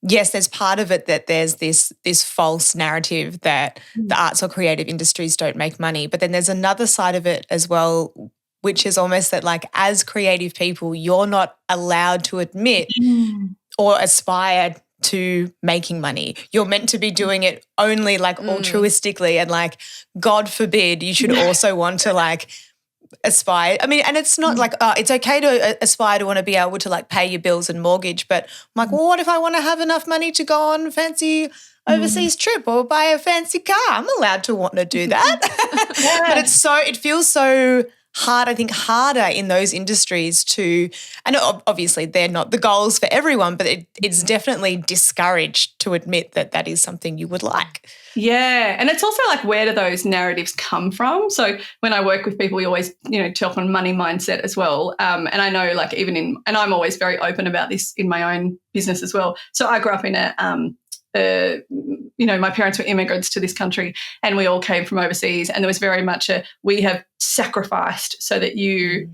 [SPEAKER 1] yes, there's part of it that there's this false narrative that the arts or creative industries don't make money. But then there's another side of it as well, which is almost that like as creative people, you're not allowed to admit or aspire to making money. You're meant to be doing it only like altruistically, and like, God forbid, you should also want to like aspire. I mean, and it's not like, it's okay to aspire to want to be able to like pay your bills and mortgage, but I'm like, well, what if I want to have enough money to go on a fancy overseas trip or buy a fancy car? I'm allowed to want to do that. But it feels so hard, I think harder in those industries to, and obviously they're not the goals for everyone, but it's definitely discouraged to admit that that is something you would like.
[SPEAKER 4] Yeah. And it's also like, where do those narratives come from? So when I work with people, we always, talk on money mindset as well. And I know like and I'm always very open about this in my own business as well. So I grew up in my parents were immigrants to this country and we all came from overseas, and there was very much we have sacrificed so that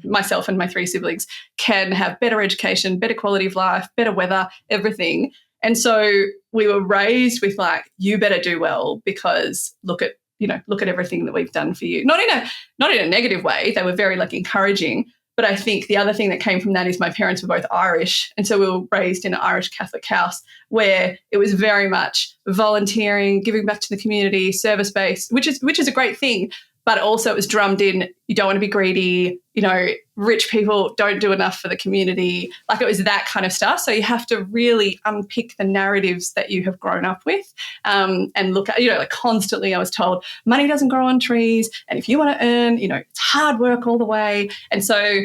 [SPEAKER 4] myself and my 3 siblings can have better education, better quality of life, better weather, everything. And so we were raised with like, you better do well because look at everything that we've done for you. Not in a negative way. They were very like encouraging. But I think the other thing that came from that is my parents were both Irish. And so we were raised in an Irish Catholic house where it was very much volunteering, giving back to the community, service-based, which is a great thing. But also it was drummed in, you don't want to be greedy, rich people don't do enough for the community. Like, it was that kind of stuff. So you have to really unpick the narratives that you have grown up with, and look at, like constantly I was told money doesn't grow on trees. And if you want to earn, it's hard work all the way. And so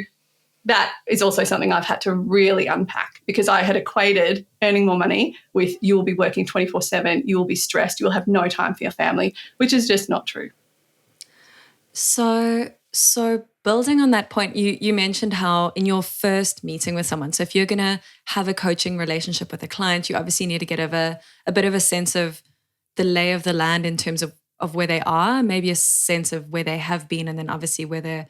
[SPEAKER 4] that is also something I've had to really unpack, because I had equated earning more money with you will be working 24/7, you will be stressed, you will have no time for your family, which is just not true.
[SPEAKER 3] So building on that point, you mentioned how in your first meeting with someone, so if you're going to have a coaching relationship with a client, you obviously need to get a bit of a sense of the lay of the land in terms of where they are, maybe a sense of where they have been, and then obviously where they're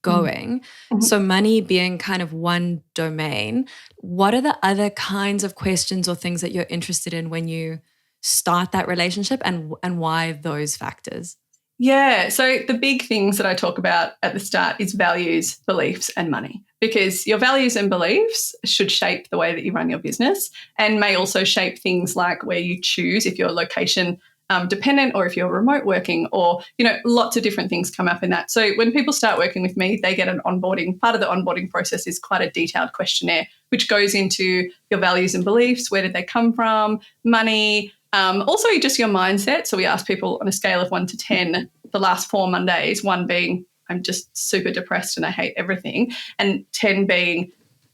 [SPEAKER 3] going. Mm-hmm. So money being kind of one domain, what are the other kinds of questions or things that you're interested in when you start that relationship, and why those factors?
[SPEAKER 4] Yeah, so the big things that I talk about at the start is values, beliefs, and money, because your values and beliefs should shape the way that you run your business, and may also shape things like where you choose, if you're location dependent or if you're remote working, or, lots of different things come up in that. So when people start working with me, they get an onboarding. Part of the onboarding process is quite a detailed questionnaire, which goes into your values and beliefs, where did they come from, money, also just your mindset. So we ask people on a scale of 1 to 10, the last 4 Mondays, 1 being I'm just super depressed and I hate everything, and 10 being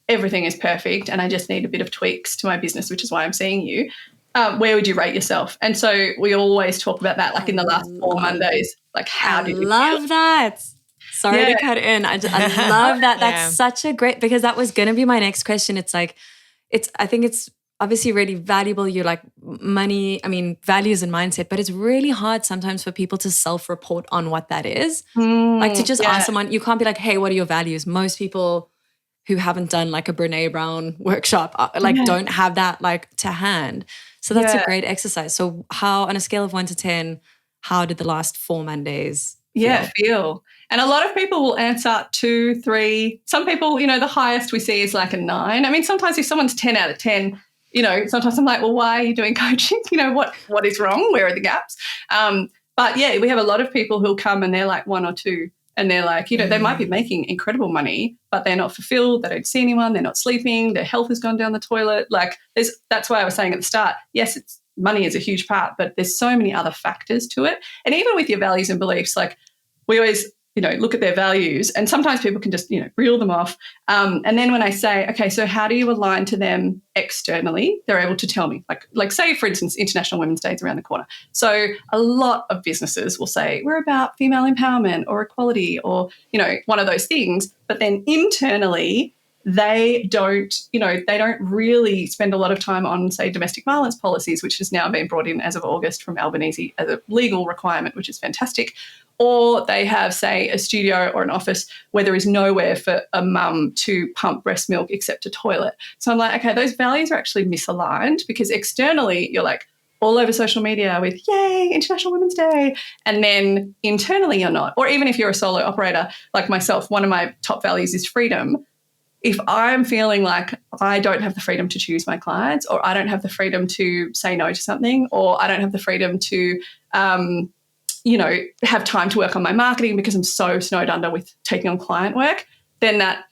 [SPEAKER 4] everything is perfect and I just need a bit of tweaks to my business, which is why I'm seeing you. Where would you rate yourself? And so we always talk about that, like in the last 4 Mondays, like how do you
[SPEAKER 3] love that. Sorry to cut in. I love that. That's such a great, because that was going to be my next question. It's like, I think it's obviously really valuable. You're like money, values and mindset, but it's really hard sometimes for people to self-report on what that is. Like to just ask someone, you can't be like, hey, what are your values? Most people who haven't done like a Brene Brown workshop, don't have that like to hand. So that's a great exercise. So how, on a scale of 1 to 10, how did the last 4 Mondays
[SPEAKER 4] feel? And a lot of people will answer 2, 3. Some people, the highest we see is like a 9. Sometimes if someone's 10 out of 10, sometimes I'm like, well, why are you doing coaching? What is wrong? Where are the gaps? But we have a lot of people who'll come and they're like 1 or 2. And they're like, they might be making incredible money, but they're not fulfilled. They don't see anyone. They're not sleeping. Their health has gone down the toilet. That's why I was saying at the start, yes, money is a huge part, but there's so many other factors to it. And even with your values and beliefs, like we always, look at their values, and sometimes people can just, reel them off. And then when I say, okay, so how do you align to them externally? They're able to tell me, like say, for instance, International Women's Day is around the corner. So a lot of businesses will say, we're about female empowerment or equality or, one of those things. But then internally, they don't really spend a lot of time on, say, domestic violence policies, which has now been brought in as of August from Albanese as a legal requirement, which is fantastic. Or they have, say, a studio or an office where there is nowhere for a mum to pump breast milk except a toilet. So I'm like, okay, those values are actually misaligned, because externally you're like all over social media with, yay, International Women's Day. And then internally you're not. Or even if you're a solo operator like myself, one of my top values is freedom. If I'm feeling like I don't have the freedom to choose my clients, or I don't have the freedom to say no to something, or I don't have the freedom to have time to work on my marketing because I'm so snowed under with taking on client work, then that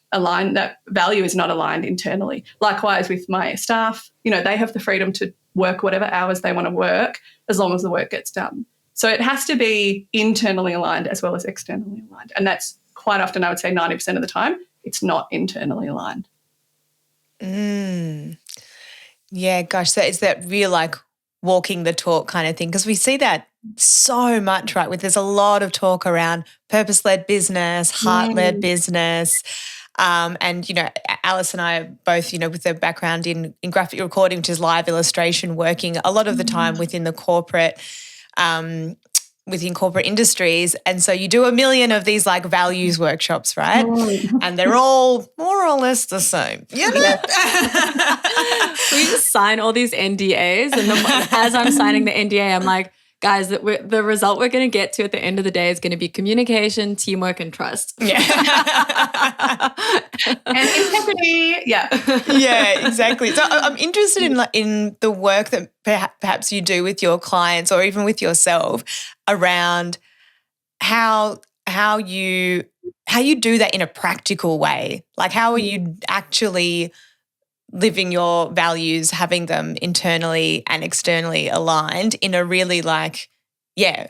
[SPEAKER 4] value is not aligned internally. Likewise with my staff, they have the freedom to work whatever hours they want to work as long as the work gets done. So it has to be internally aligned as well as externally aligned. And that's quite often, I would say 90% of the time, it's not internally aligned.
[SPEAKER 1] Yeah, gosh, so it's that real like walking the talk kind of thing, because we see that so much, right? There's a lot of talk around purpose-led business, heart-led business. And, Alice and I are both, with a background in graphic recording, which is live illustration, working a lot of the time within the corporate industries. And so you do a million of these like values workshops, right? And they're all more or less the same. We
[SPEAKER 3] just sign all these NDAs. And as I'm signing the NDA, I'm like, guys, the result we're going to get to at the end of the day is going to be communication, teamwork, and trust.
[SPEAKER 1] Yeah.
[SPEAKER 4] And integrity. Yeah.
[SPEAKER 1] Yeah, exactly. So I'm interested in the work that perhaps you do with your clients, or even with yourself, around how you do that in a practical way. Like, how are you actually living your values, having them internally and externally aligned in a really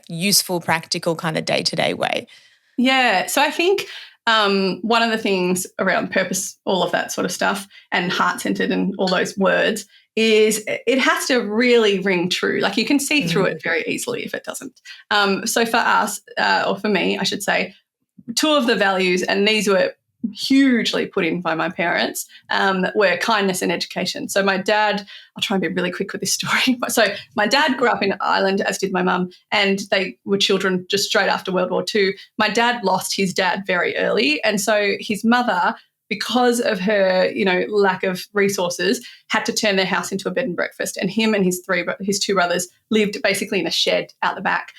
[SPEAKER 1] useful, practical kind of day-to-day way?
[SPEAKER 4] Yeah. So I think one of the things around purpose, all of that sort of stuff, and heart-centered and all those words, is it has to really ring true. Like, you can see through it very easily if it doesn't. So for us, or for me, I should say, two of the values, and these were hugely put in by my parents, were kindness and education. So my dad, I'll try and be really quick with this story. So my dad grew up in Ireland, as did my mum, and they were children just straight after World War II. My dad lost his dad very early, and so his mother, because of her, lack of resources, had to turn their house into a bed and breakfast. And him and his two brothers lived basically in a shed out the back,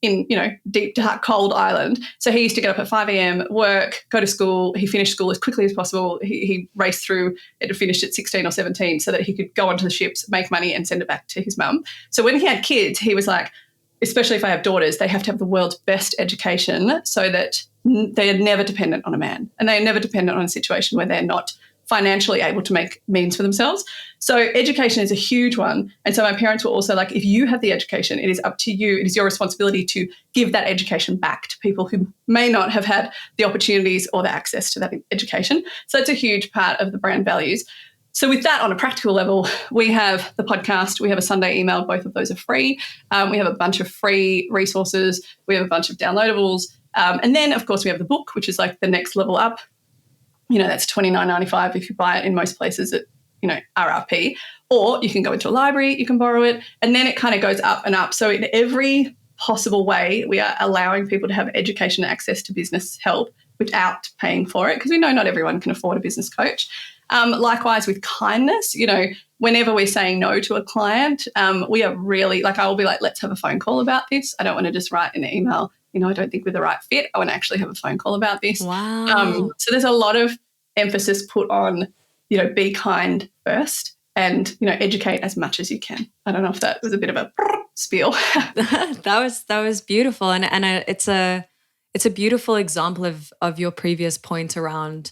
[SPEAKER 4] in deep, dark, cold Ireland. So he used to get up at 5 a.m, work, go to school. He finished school as quickly as possible. He raced through it and finished at 16 or 17 so that he could go onto the ships, make money, and send it back to his mum. So when he had kids, he was like, especially if I have daughters, they have to have the world's best education so that they are never dependent on a man, and they are never dependent on a situation where they're not financially able to make means for themselves. So education is a huge one. And so my parents were also like, if you have the education, it is up to you. It is your responsibility to give that education back to people who may not have had the opportunities or the access to that education. So it's a huge part of the brand values. So with that, on a practical level, we have the podcast, we have a Sunday email, both of those are free. We have a bunch of free resources. We have a bunch of downloadables. And then, of course, we have the book, which is like the next level up. That's $29.95 if you buy it in most places at, RRP. Or you can go into a library, you can borrow it, and then it kind of goes up and up. So in every possible way, we are allowing people to have education and access to business help without paying for it, because we know not everyone can afford a business coach. Likewise with kindness, whenever we're saying no to a client, we are really, I will be like, let's have a phone call about this. I don't want to just write in an email, I don't think we're the right fit. I want to actually have a phone call about this.
[SPEAKER 3] Wow.
[SPEAKER 4] So there's a lot of emphasis put on, be kind first and, educate as much as you can. I don't know if that was a bit of a spiel.
[SPEAKER 3] That was beautiful. And it's a beautiful example of your previous point around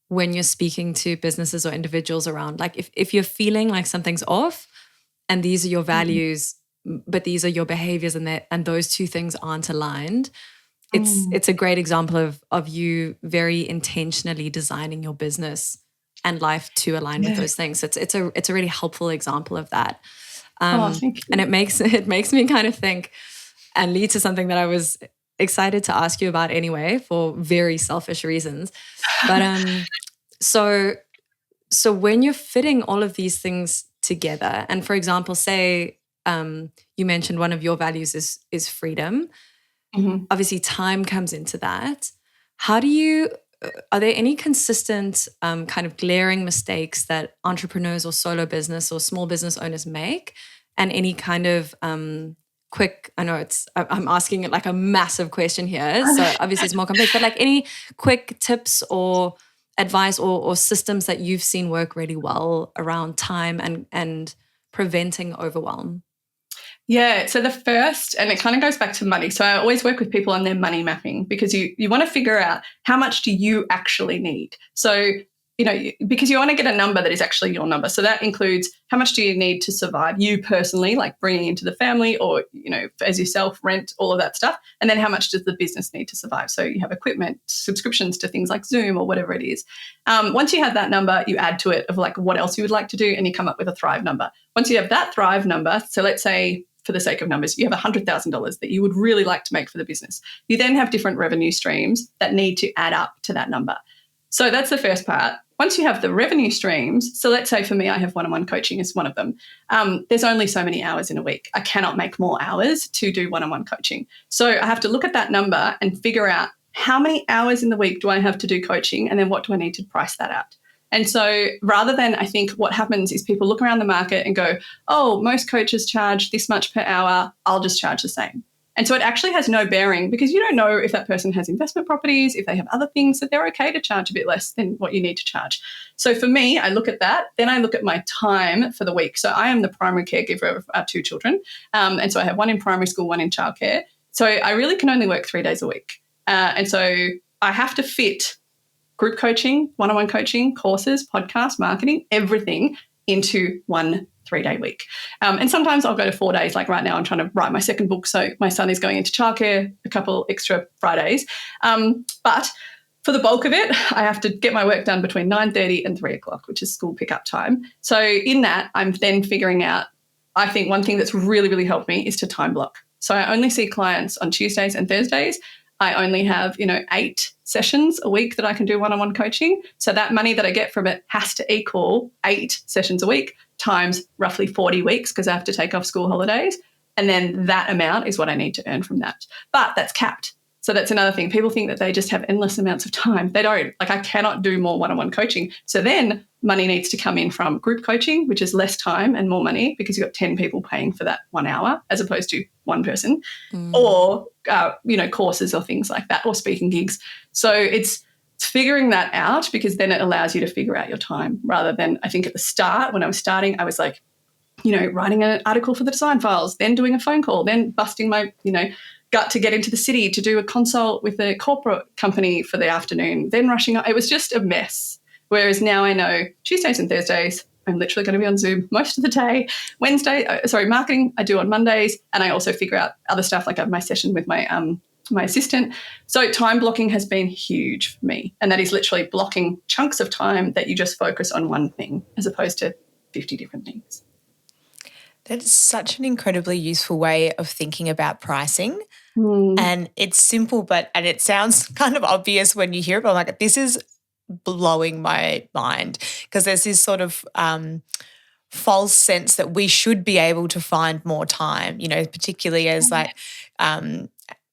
[SPEAKER 3] when you're speaking to businesses or individuals around, like, if you're feeling like something's off and these are your values, but these are your behaviors, and those two things aren't aligned, it's a great example of you very intentionally designing your business and life to align with those things. So it's a really helpful example of that.
[SPEAKER 4] Thank you.
[SPEAKER 3] And it makes me kind of think and lead to something that I was excited to ask you about anyway, for very selfish reasons. But So when you're fitting all of these things together, and for example, say you mentioned one of your values is freedom.
[SPEAKER 4] Mm-hmm.
[SPEAKER 3] Obviously, time comes into that. How do you? Are there any consistent kind of glaring mistakes that entrepreneurs or solo business or small business owners make, and any kind of quick? I know I'm asking it like a massive question here, so obviously it's more complex. But like any quick tips or advice or systems that you've seen work really well around time and preventing overwhelm?
[SPEAKER 4] Yeah, so the first, and it kind of goes back to money. So I always work with people on their money mapping, because you want to figure out how much do you actually need. So, because you want to get a number that is actually your number. So that includes how much do you need to survive, you personally, like bringing into the family or, as yourself, rent, all of that stuff. And then how much does the business need to survive? So you have equipment, subscriptions to things like Zoom or whatever it is. Once you have that number, you add to it of like what else you would like to do, and you come up with a Thrive number. Once you have that Thrive number, so let's say, for the sake of numbers, you have $100,000 that you would really like to make for the business. You then have different revenue streams that need to add up to that number. So that's the first part. Once you have the revenue streams, so let's say for me, I have one-on-one coaching as one of them. There's only so many hours in a week. I cannot make more hours to do one-on-one coaching. So I have to look at that number and figure out how many hours in the week do I have to do coaching, and then what do I need to price that out? And so rather than, I think what happens is people look around the market and go, oh, most coaches charge this much per hour, I'll just charge the same. And so it actually has no bearing, because you don't know if that person has investment properties, if they have other things, that they're okay to charge a bit less than what you need to charge. So for me, I look at that, then I look at my time for the week. So I am the primary caregiver of our two children. And so I have one in primary school, one in childcare. So I really can only work 3 days a week. And so I have to fit group coaching, one-on-one coaching, courses, podcasts, marketing, everything into 1 3-day week. And sometimes I'll go to 4 days. Like right now, I'm trying to write my second book. So my son is going into childcare a couple extra Fridays. But for the bulk of it, I have to get my work done between 9:30 and 3 o'clock, which is school pickup time. So in that, I'm then figuring out, I think one thing that's really, really helped me is to time block. So I only see clients on Tuesdays and Thursdays. I only have, 8 sessions a week that I can do one-on-one coaching. So that money that I get from it has to equal 8 sessions a week times roughly 40 weeks, because I have to take off school holidays. And then that amount is what I need to earn from that. But that's capped. So that's another thing. People think that they just have endless amounts of time. They don't. Like, I cannot do more one-on-one coaching. So then money needs to come in from group coaching, which is less time and more money, because you've got 10 people paying for that 1 hour as opposed to one person, or, courses or things like that, or speaking gigs. So it's figuring that out, because then it allows you to figure out your time, rather than, I think at the start, when I was starting, I was like, writing an article for the design files, then doing a phone call, then busting my, gut to get into the city to do a consult with a corporate company for the afternoon, then rushing up. It was just a mess. Whereas now I know Tuesdays and Thursdays, I'm literally going to be on Zoom most of the day. Marketing I do on Mondays, and I also figure out other stuff, like I have my session with my assistant. So time blocking has been huge for me, and that is literally blocking chunks of time that you just focus on one thing as opposed to 50 different things.
[SPEAKER 1] That is such an incredibly useful way of thinking about pricing. And it's simple, and it sounds kind of obvious when you hear it, but I'm like, this is blowing my mind, because there's this sort of false sense that we should be able to find more time, particularly as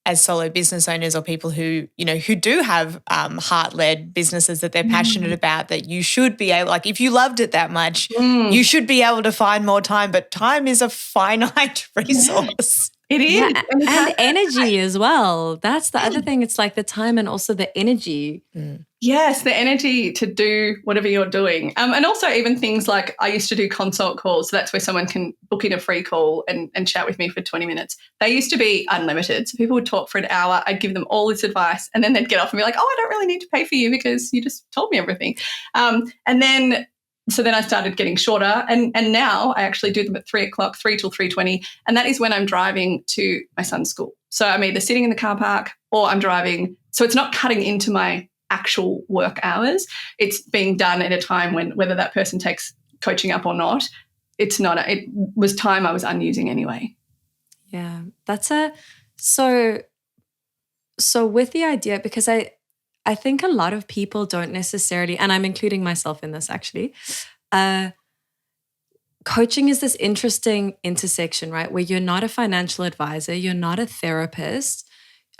[SPEAKER 1] as solo business owners, or people who do have heart-led businesses that they're passionate about, that you should be able, like if you loved it that much, you should be able to find more time, but time is a finite resource.
[SPEAKER 4] It is.
[SPEAKER 3] Yeah, and energy as well. That's the other thing. It's like the time and also the energy.
[SPEAKER 4] Yes, the energy to do whatever you're doing. And also even things like, I used to do consult calls. So that's where someone can book in a free call and chat with me for 20 minutes. They used to be unlimited. So people would talk for an hour. I'd give them all this advice, and then they'd get off and be like, oh, I don't really need to pay for you because you just told me everything. So then I started getting shorter, and now I actually do them at 3 o'clock, 3 till 3:20, and that is when I'm driving to my son's school. So I'm either sitting in the car park or I'm driving. So it's not cutting into my actual work hours. It's being done at a time when, whether that person takes coaching up or not, it was time I was unusing anyway.
[SPEAKER 3] Yeah, that's so with the idea, because I I think a lot of people don't necessarily, and I'm including myself in this actually, coaching is this interesting intersection, right? Where you're not a financial advisor, you're not a therapist,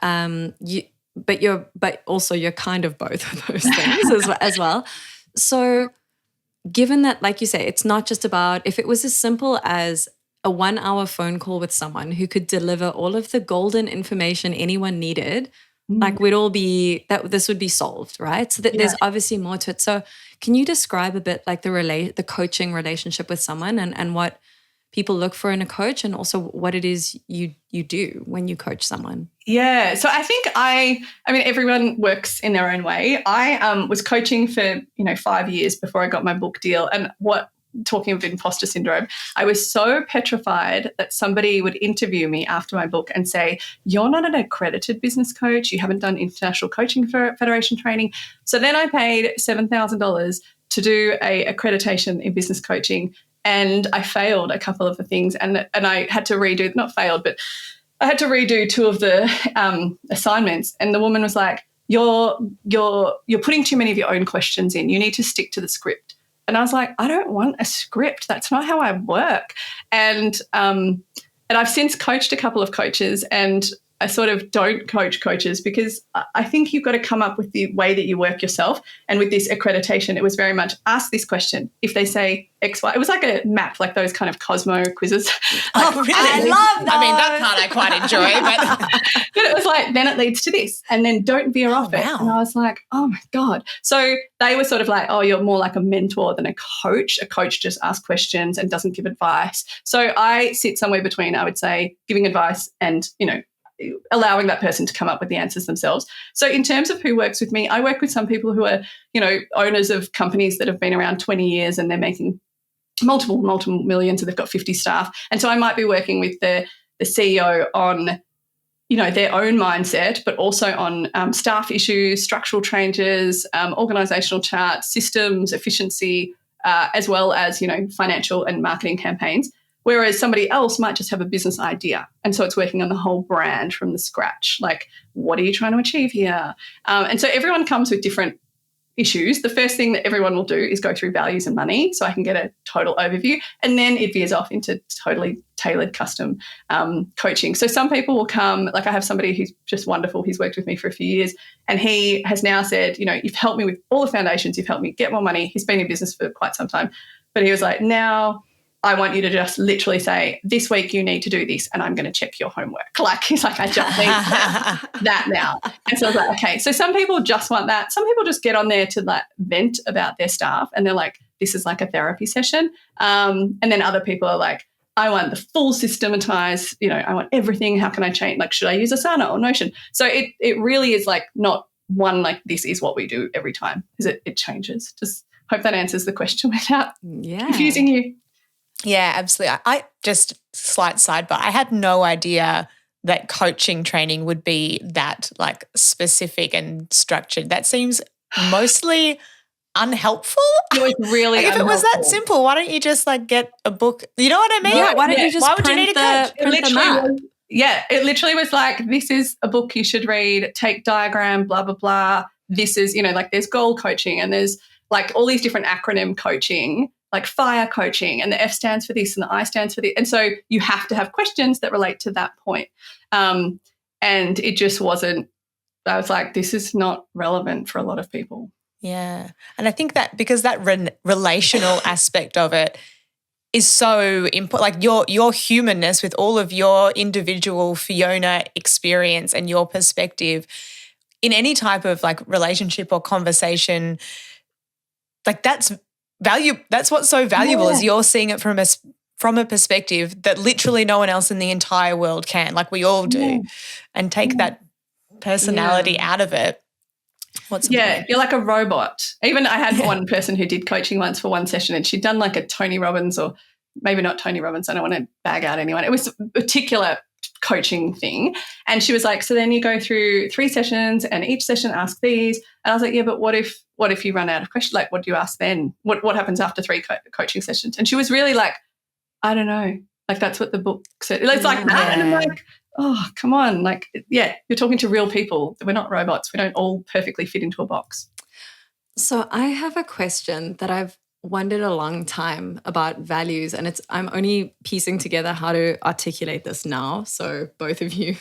[SPEAKER 3] but also you're kind of both of those things as well. So given that, like you say, it's not just about, if it was as simple as a 1-hour phone call with someone who could deliver all of the golden information anyone needed, like we'd all be, that this would be solved, right? So there's obviously more to it. So can you describe a bit like the coaching relationship with someone and what people look for in a coach, and also what it is you do when you coach someone?
[SPEAKER 4] Yeah. So I think I mean, everyone works in their own way. I was coaching for, 5 years before I got my book deal. And talking of imposter syndrome, I was so petrified that somebody would interview me after my book and say, you're not an accredited business coach. You haven't done International Coaching Federation training. So then I paid $7,000 to do a accreditation in business coaching. And I failed a couple of the things, and I had to redo, not failed, but I had to redo 2 of the assignments. And the woman was like, you're putting too many of your own questions in. You need to stick to the script. And I was like, I don't want a script. That's not how I work. And I've since coached a couple of coaches, and I sort of don't coach coaches because I think you've got to come up with the way that you work yourself. And with this accreditation, it was very much ask this question. If they say X, Y, it was like a map, like those kind of Cosmo quizzes.
[SPEAKER 1] Oh, really? I love that. I mean, that part I quite enjoy.
[SPEAKER 4] But it was like, then it leads to this, and then don't veer off it. And I was like, oh, my God. So they were sort of like, oh, you're more like a mentor than a coach. A coach just asks questions and doesn't give advice. So I sit somewhere between, I would say, giving advice and, allowing that person to come up with the answers themselves. So in terms of who works with me, I work with some people who are, owners of companies that have been around 20 years and they're making multiple millions, and they've got 50 staff. And so I might be working with the CEO on, their own mindset, but also on staff issues, structural changes, organizational charts, systems, efficiency, as well as, financial and marketing campaigns. Whereas somebody else might just have a business idea. And so it's working on the whole brand from the scratch. Like, what are you trying to achieve here? And so everyone comes with different issues. The first thing that everyone will do is go through values and money so I can get a total overview. And then it veers off into totally tailored custom coaching. So some people will come, like I have somebody who's just wonderful. He's worked with me for a few years. And he has now said, you've helped me with all the foundations. You've helped me get more money. He's been in business for quite some time. But he was like, now I want you to just literally say, this week you need to do this and I'm going to check your homework. Like, he's like, I just need that now. And so I was like, okay. So some people just want that. Some people just get on there to like vent about their staff and they're like, this is like a therapy session. And then other people are like, I want the full systematized, I want everything. How can I change? Like, should I use Asana or Notion? So it really is like not one, like this is what we do every time, because it changes. Just hope that answers the question without confusing you.
[SPEAKER 1] Yeah, absolutely. I just, slight sidebar, I had no idea that coaching training would be that like specific and structured. That seems mostly unhelpful.
[SPEAKER 4] It was really
[SPEAKER 1] like, if it was that simple, why don't you just like get a book? You know what I mean?
[SPEAKER 3] Yeah, why don't you just print the map?
[SPEAKER 4] Yeah, it literally was like, this is a book you should read, take diagram, blah, blah, blah. This is, like there's goal coaching and there's like all these different acronym coaching, like fire coaching, and the F stands for this and the I stands for this. And so you have to have questions that relate to that point. And it just wasn't, I was like, this is not relevant for a lot of people.
[SPEAKER 1] Yeah. And I think that because that relational aspect of it is so important, like your humanness with all of your individual Fiona experience and your perspective in any type of like relationship or conversation, like that's what's so valuable is you're seeing it from a perspective that literally no one else in the entire world can, like we all do, and take that personality out of it.
[SPEAKER 4] You're like a robot. Even I had one person who did coaching once for one session, and she'd done like a Tony Robbins, or maybe not Tony Robbins, I don't want to bag out anyone. It was a particular coaching thing. And she was like, so then you go through 3 sessions and each session asks these. And I was like, yeah, but what if you run out of questions? Like, what do you ask then? What happens after 3 coaching sessions? And she was really like, I don't know. Like, that's what the book said. It's like that. And I'm like, oh, come on. Like, yeah, you're talking to real people. We're not robots. We don't all perfectly fit into a box.
[SPEAKER 3] So I have a question that I've wondered a long time about values, and I'm only piecing together how to articulate this now. So both of you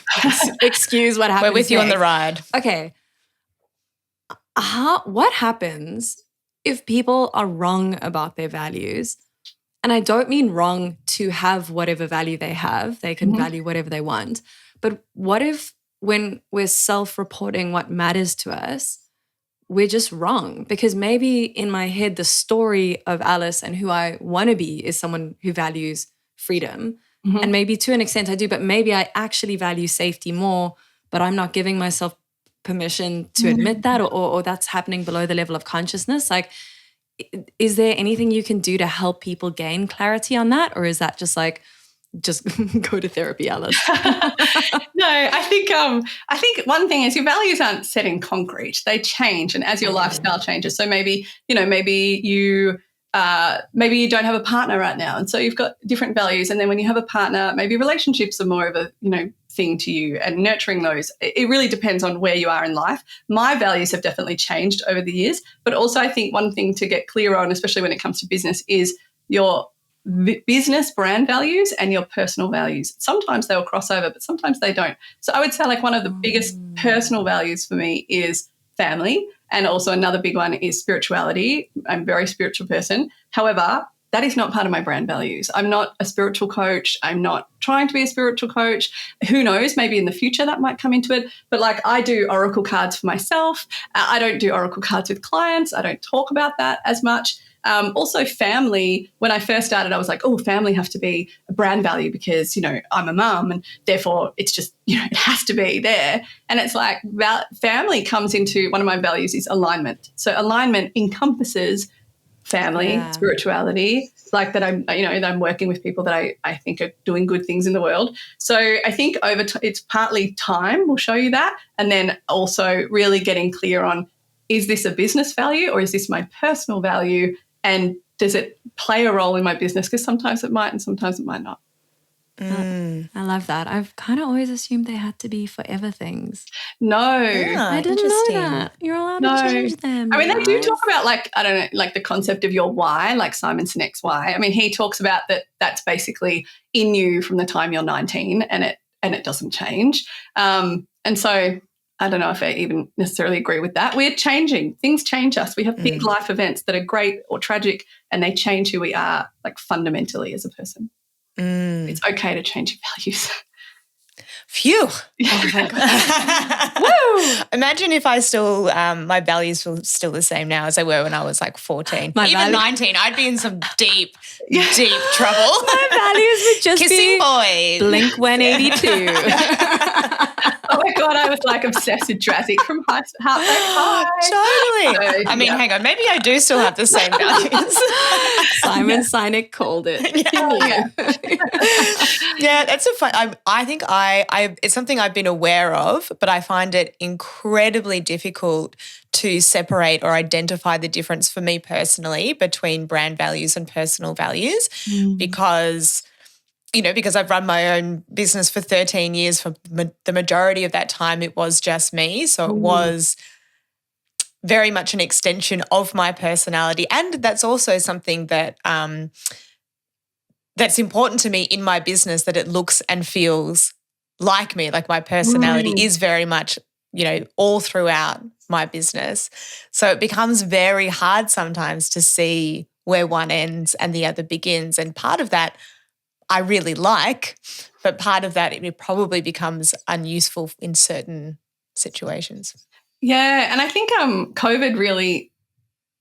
[SPEAKER 3] excuse what happens.
[SPEAKER 1] We're with you on the ride.
[SPEAKER 3] Okay. What happens if people are wrong about their values? And I don't mean wrong to have whatever value they have. They can value whatever they want. But what if when we're self-reporting what matters to us, we're just wrong? Because maybe in my head, the story of Alice and who I want to be is someone who values freedom. And maybe to an extent I do, but maybe I actually value safety more, but I'm not giving myself permission to admit that, or that's happening below the level of consciousness. Like, is there anything you can do to help people gain clarity on that? Or is that just like, just go to therapy, Alice?
[SPEAKER 4] No, I think one thing is your values aren't set in concrete. They change, and as your lifestyle changes. So maybe you don't have a partner right now, and so you've got different values. And then when you have a partner, maybe relationships are more of a thing to you, and nurturing those. It really depends on where you are in life. My values have definitely changed over the years, but also I think one thing to get clear on, especially when it comes to business, is your business brand values and your personal values. Sometimes they'll cross over, but sometimes they don't. So I would say like one of the biggest personal values for me is family, and also another big one is spirituality. I'm a very spiritual person. However, that is not part of my brand values. I'm not a spiritual coach. I'm not trying to be a spiritual coach. Who knows, maybe in the future that might come into it. But like, I do oracle cards for myself. I don't do oracle cards with clients. I don't talk about that as much. Also family, when I first started, I was like, oh, family have to be a brand value because, I'm a mum and therefore it's just, it has to be there. And it's like family comes into, one of my values is alignment. So alignment encompasses family, spirituality, like that I'm working with people that I think are doing good things in the world. So I think it's partly time will show you that. And then also really getting clear on, is this a business value or is this my personal value? And does it play a role in my business? Because sometimes it might and sometimes it might not.
[SPEAKER 3] I love that. I've kind of always assumed they had to be forever things.
[SPEAKER 4] No.
[SPEAKER 3] I didn't know that. You're allowed to change them.
[SPEAKER 4] I mean, they do talk about the concept of your why, like Simon Sinek's why. I mean, he talks about that's basically in you from the time you're 19 and it doesn't change. And so I don't know if I even necessarily agree with that. We're changing. Things change us. We have big life events that are great or tragic, and they change who we are, like fundamentally as a person. It's okay to change your values.
[SPEAKER 1] Phew.
[SPEAKER 3] Oh my God. Woo!
[SPEAKER 1] Imagine if I still, my values were still the same now as they were when I was like 14. Even 19, I'd be in some deep trouble.
[SPEAKER 3] My values would just
[SPEAKER 1] Kissing
[SPEAKER 3] be
[SPEAKER 1] boys.
[SPEAKER 3] Blink 182.
[SPEAKER 4] Oh my God, I was like obsessed with Jurassic from Heartbreak High.
[SPEAKER 1] Totally.
[SPEAKER 4] So,
[SPEAKER 1] I mean, hang on, maybe I do still have the same values.
[SPEAKER 3] Simon Sinek called it.
[SPEAKER 1] Yeah, that's a fun. I think it's something I've been aware of, but I find it incredibly difficult to separate or identify the difference for me personally between brand values and personal values because I've run my own business for 13 years. For the majority of that time, it was just me. So it was very much an extension of my personality. And that's also something that that's important to me in my business, that it looks and feels like me. Like my personality is very much, all throughout my business. So it becomes very hard sometimes to see where one ends and the other begins. And part of that I really like, but part of that it probably becomes unuseful in certain situations.
[SPEAKER 4] Yeah, and I think COVID really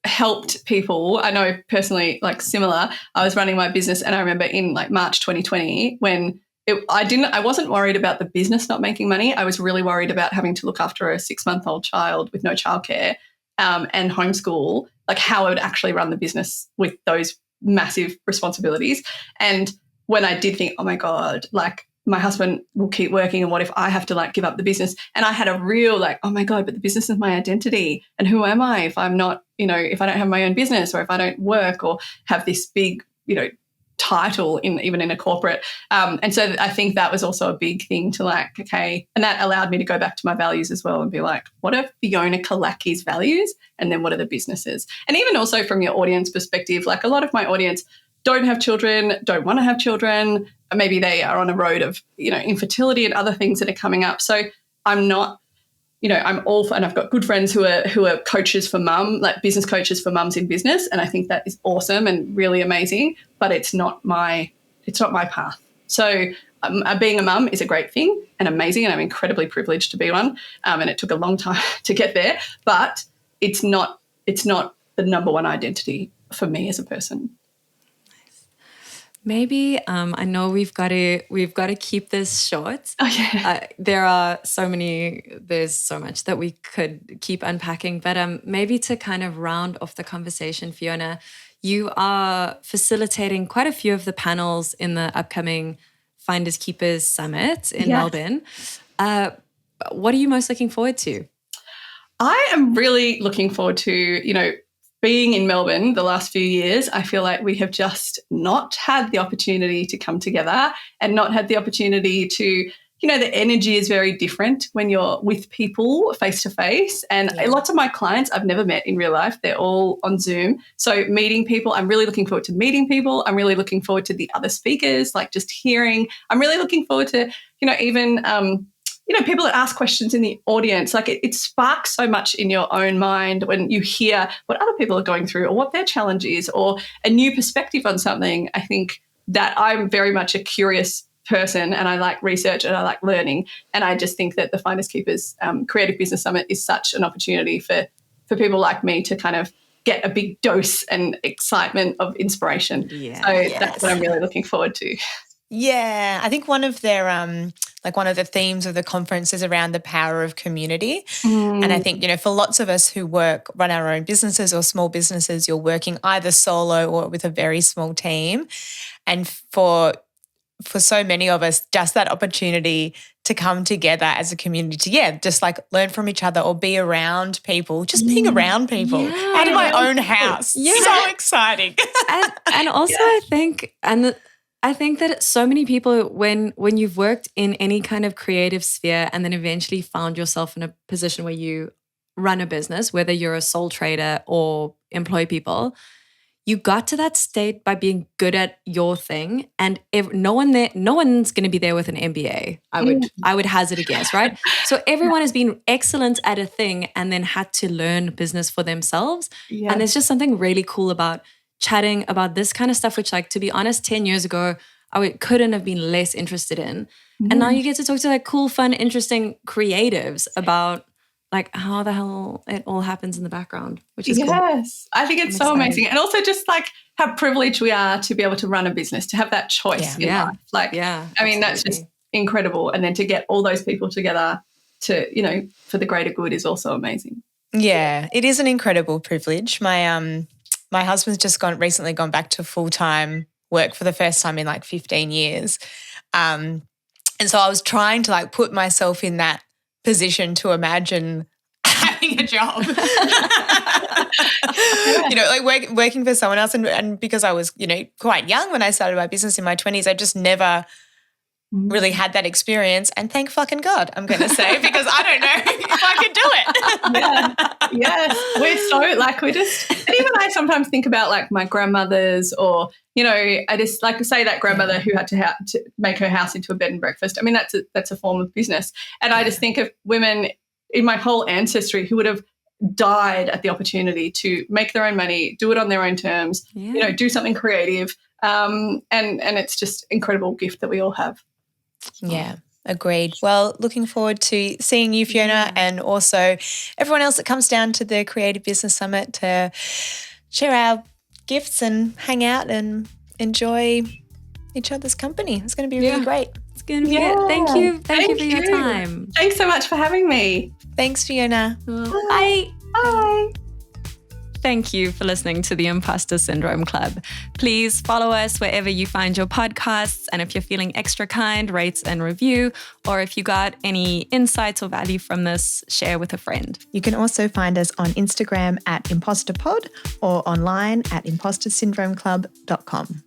[SPEAKER 4] helped people. I know personally, like similar, I was running my business and I remember in like March 2020 when I wasn't worried about the business not making money. I was really worried about having to look after a 6-month-old child with no childcare and homeschool, like how I would actually run the business with those massive responsibilities. And when I did think, oh my God, like my husband will keep working and what if I have to like give up the business? And I had a real like, oh my God, but the business is my identity. And who am I if I'm not, if I don't have my own business or if I don't work or have this big, title even in a corporate. And so I think that was also a big thing to like, okay, and that allowed me to go back to my values as well and be like, what are Fiona Killackey's values? And then what are the businesses? And even also from your audience perspective, like a lot of my audience don't have children, don't want to have children. Maybe they are on a road of, infertility and other things that are coming up. So I'm not, I'm all for, and I've got good friends who are coaches for mum, like business coaches for mums in business. And I think that is awesome and really amazing, but it's not my path. So being a mum is a great thing and amazing, and I'm incredibly privileged to be one. And it took a long time to get there, but it's not the number one identity for me as a person.
[SPEAKER 3] Maybe I know we've got to keep this short.
[SPEAKER 4] Oh yeah.
[SPEAKER 3] There's so much that we could keep unpacking, but maybe to kind of round off the conversation, Fiona, you are facilitating quite a few of the panels in the upcoming Finders Keepers Summit in Melbourne. What are you most looking forward to?
[SPEAKER 4] I am really looking forward to, being in Melbourne the last few years. I feel like we have just not had the opportunity to come together and not had the opportunity to, the energy is very different when you're with people face to face. And lots of my clients I've never met in real life. They're all on Zoom. So meeting people, I'm really looking forward to meeting people. I'm really looking forward to the other speakers, like just hearing. I'm really looking forward to, even people that ask questions in the audience. Like it sparks so much in your own mind when you hear what other people are going through or what their challenge is or a new perspective on something. I think that I'm very much a curious person and I like research and I like learning. And I just think that the Finders Keepers Creative Business Summit is such an opportunity for people like me to kind of get a big dose and excitement of inspiration. Yeah. So that's what I'm really looking forward to.
[SPEAKER 1] Yeah, I think one of their one of the themes of the conference is around the power of community. And I think, for lots of us who run our own businesses or small businesses, you're working either solo or with a very small team. And for so many of us, just that opportunity to come together as a community to, just like learn from each other or be around people, just being around people out of my own house. Yeah. So exciting.
[SPEAKER 3] And also I think that so many people, when you've worked in any kind of creative sphere and then eventually found yourself in a position where you run a business, whether you're a sole trader or employ people, you got to that state by being good at your thing. And if no one's going to be there with an MBA, I would hazard a guess, right? So everyone has been excellent at a thing and then had to learn business for themselves. Yeah. And there's just something really cool about chatting about this kind of stuff, which, like, to be honest, 10 years ago, I couldn't have been less interested in. And now you get to talk to like cool, fun, interesting creatives about like how the hell it all happens in the background, which is cool.
[SPEAKER 4] I think it's so amazing. And also just like how privileged we are to be able to run a business, to have that choice in life. Like, I mean, that's just incredible. And then to get all those people together to, for the greater good is also amazing.
[SPEAKER 1] Yeah, it is an incredible privilege. My husband's just recently gone back to full-time work for the first time in like 15 years. And so I was trying to like put myself in that position to imagine having a job, like working for someone else. And because I was, quite young when I started my business in my 20s, I just never really had that experience. And thank fucking God, I'm going to say, because I don't know if I could do it.
[SPEAKER 4] Yes. We're so and even I sometimes think about like my grandmothers or, I just like say that grandmother who had to make her house into a bed and breakfast. I mean, that's a form of business. And I just think of women in my whole ancestry who would have died at the opportunity to make their own money, do it on their own terms, do something creative. And it's just an incredible gift that we all have.
[SPEAKER 1] Yeah, agreed. Well, looking forward to seeing you, Fiona, and also everyone else that comes down to the Creative Business Summit to share our gifts and hang out and enjoy each other's company. It's going to be really great.
[SPEAKER 3] It's going to be it. Thank you. Thank you for your time.
[SPEAKER 4] Thanks so much for having me.
[SPEAKER 1] Thanks, Fiona.
[SPEAKER 3] Bye. Bye. Thank you for listening to the Imposter Syndrome Club. Please follow us wherever you find your podcasts. And if you're feeling extra kind, rate and review. Or if you got any insights or value from this, share with a friend.
[SPEAKER 1] You can also find us on Instagram @ImposterPod or online at impostersyndromeclub.com.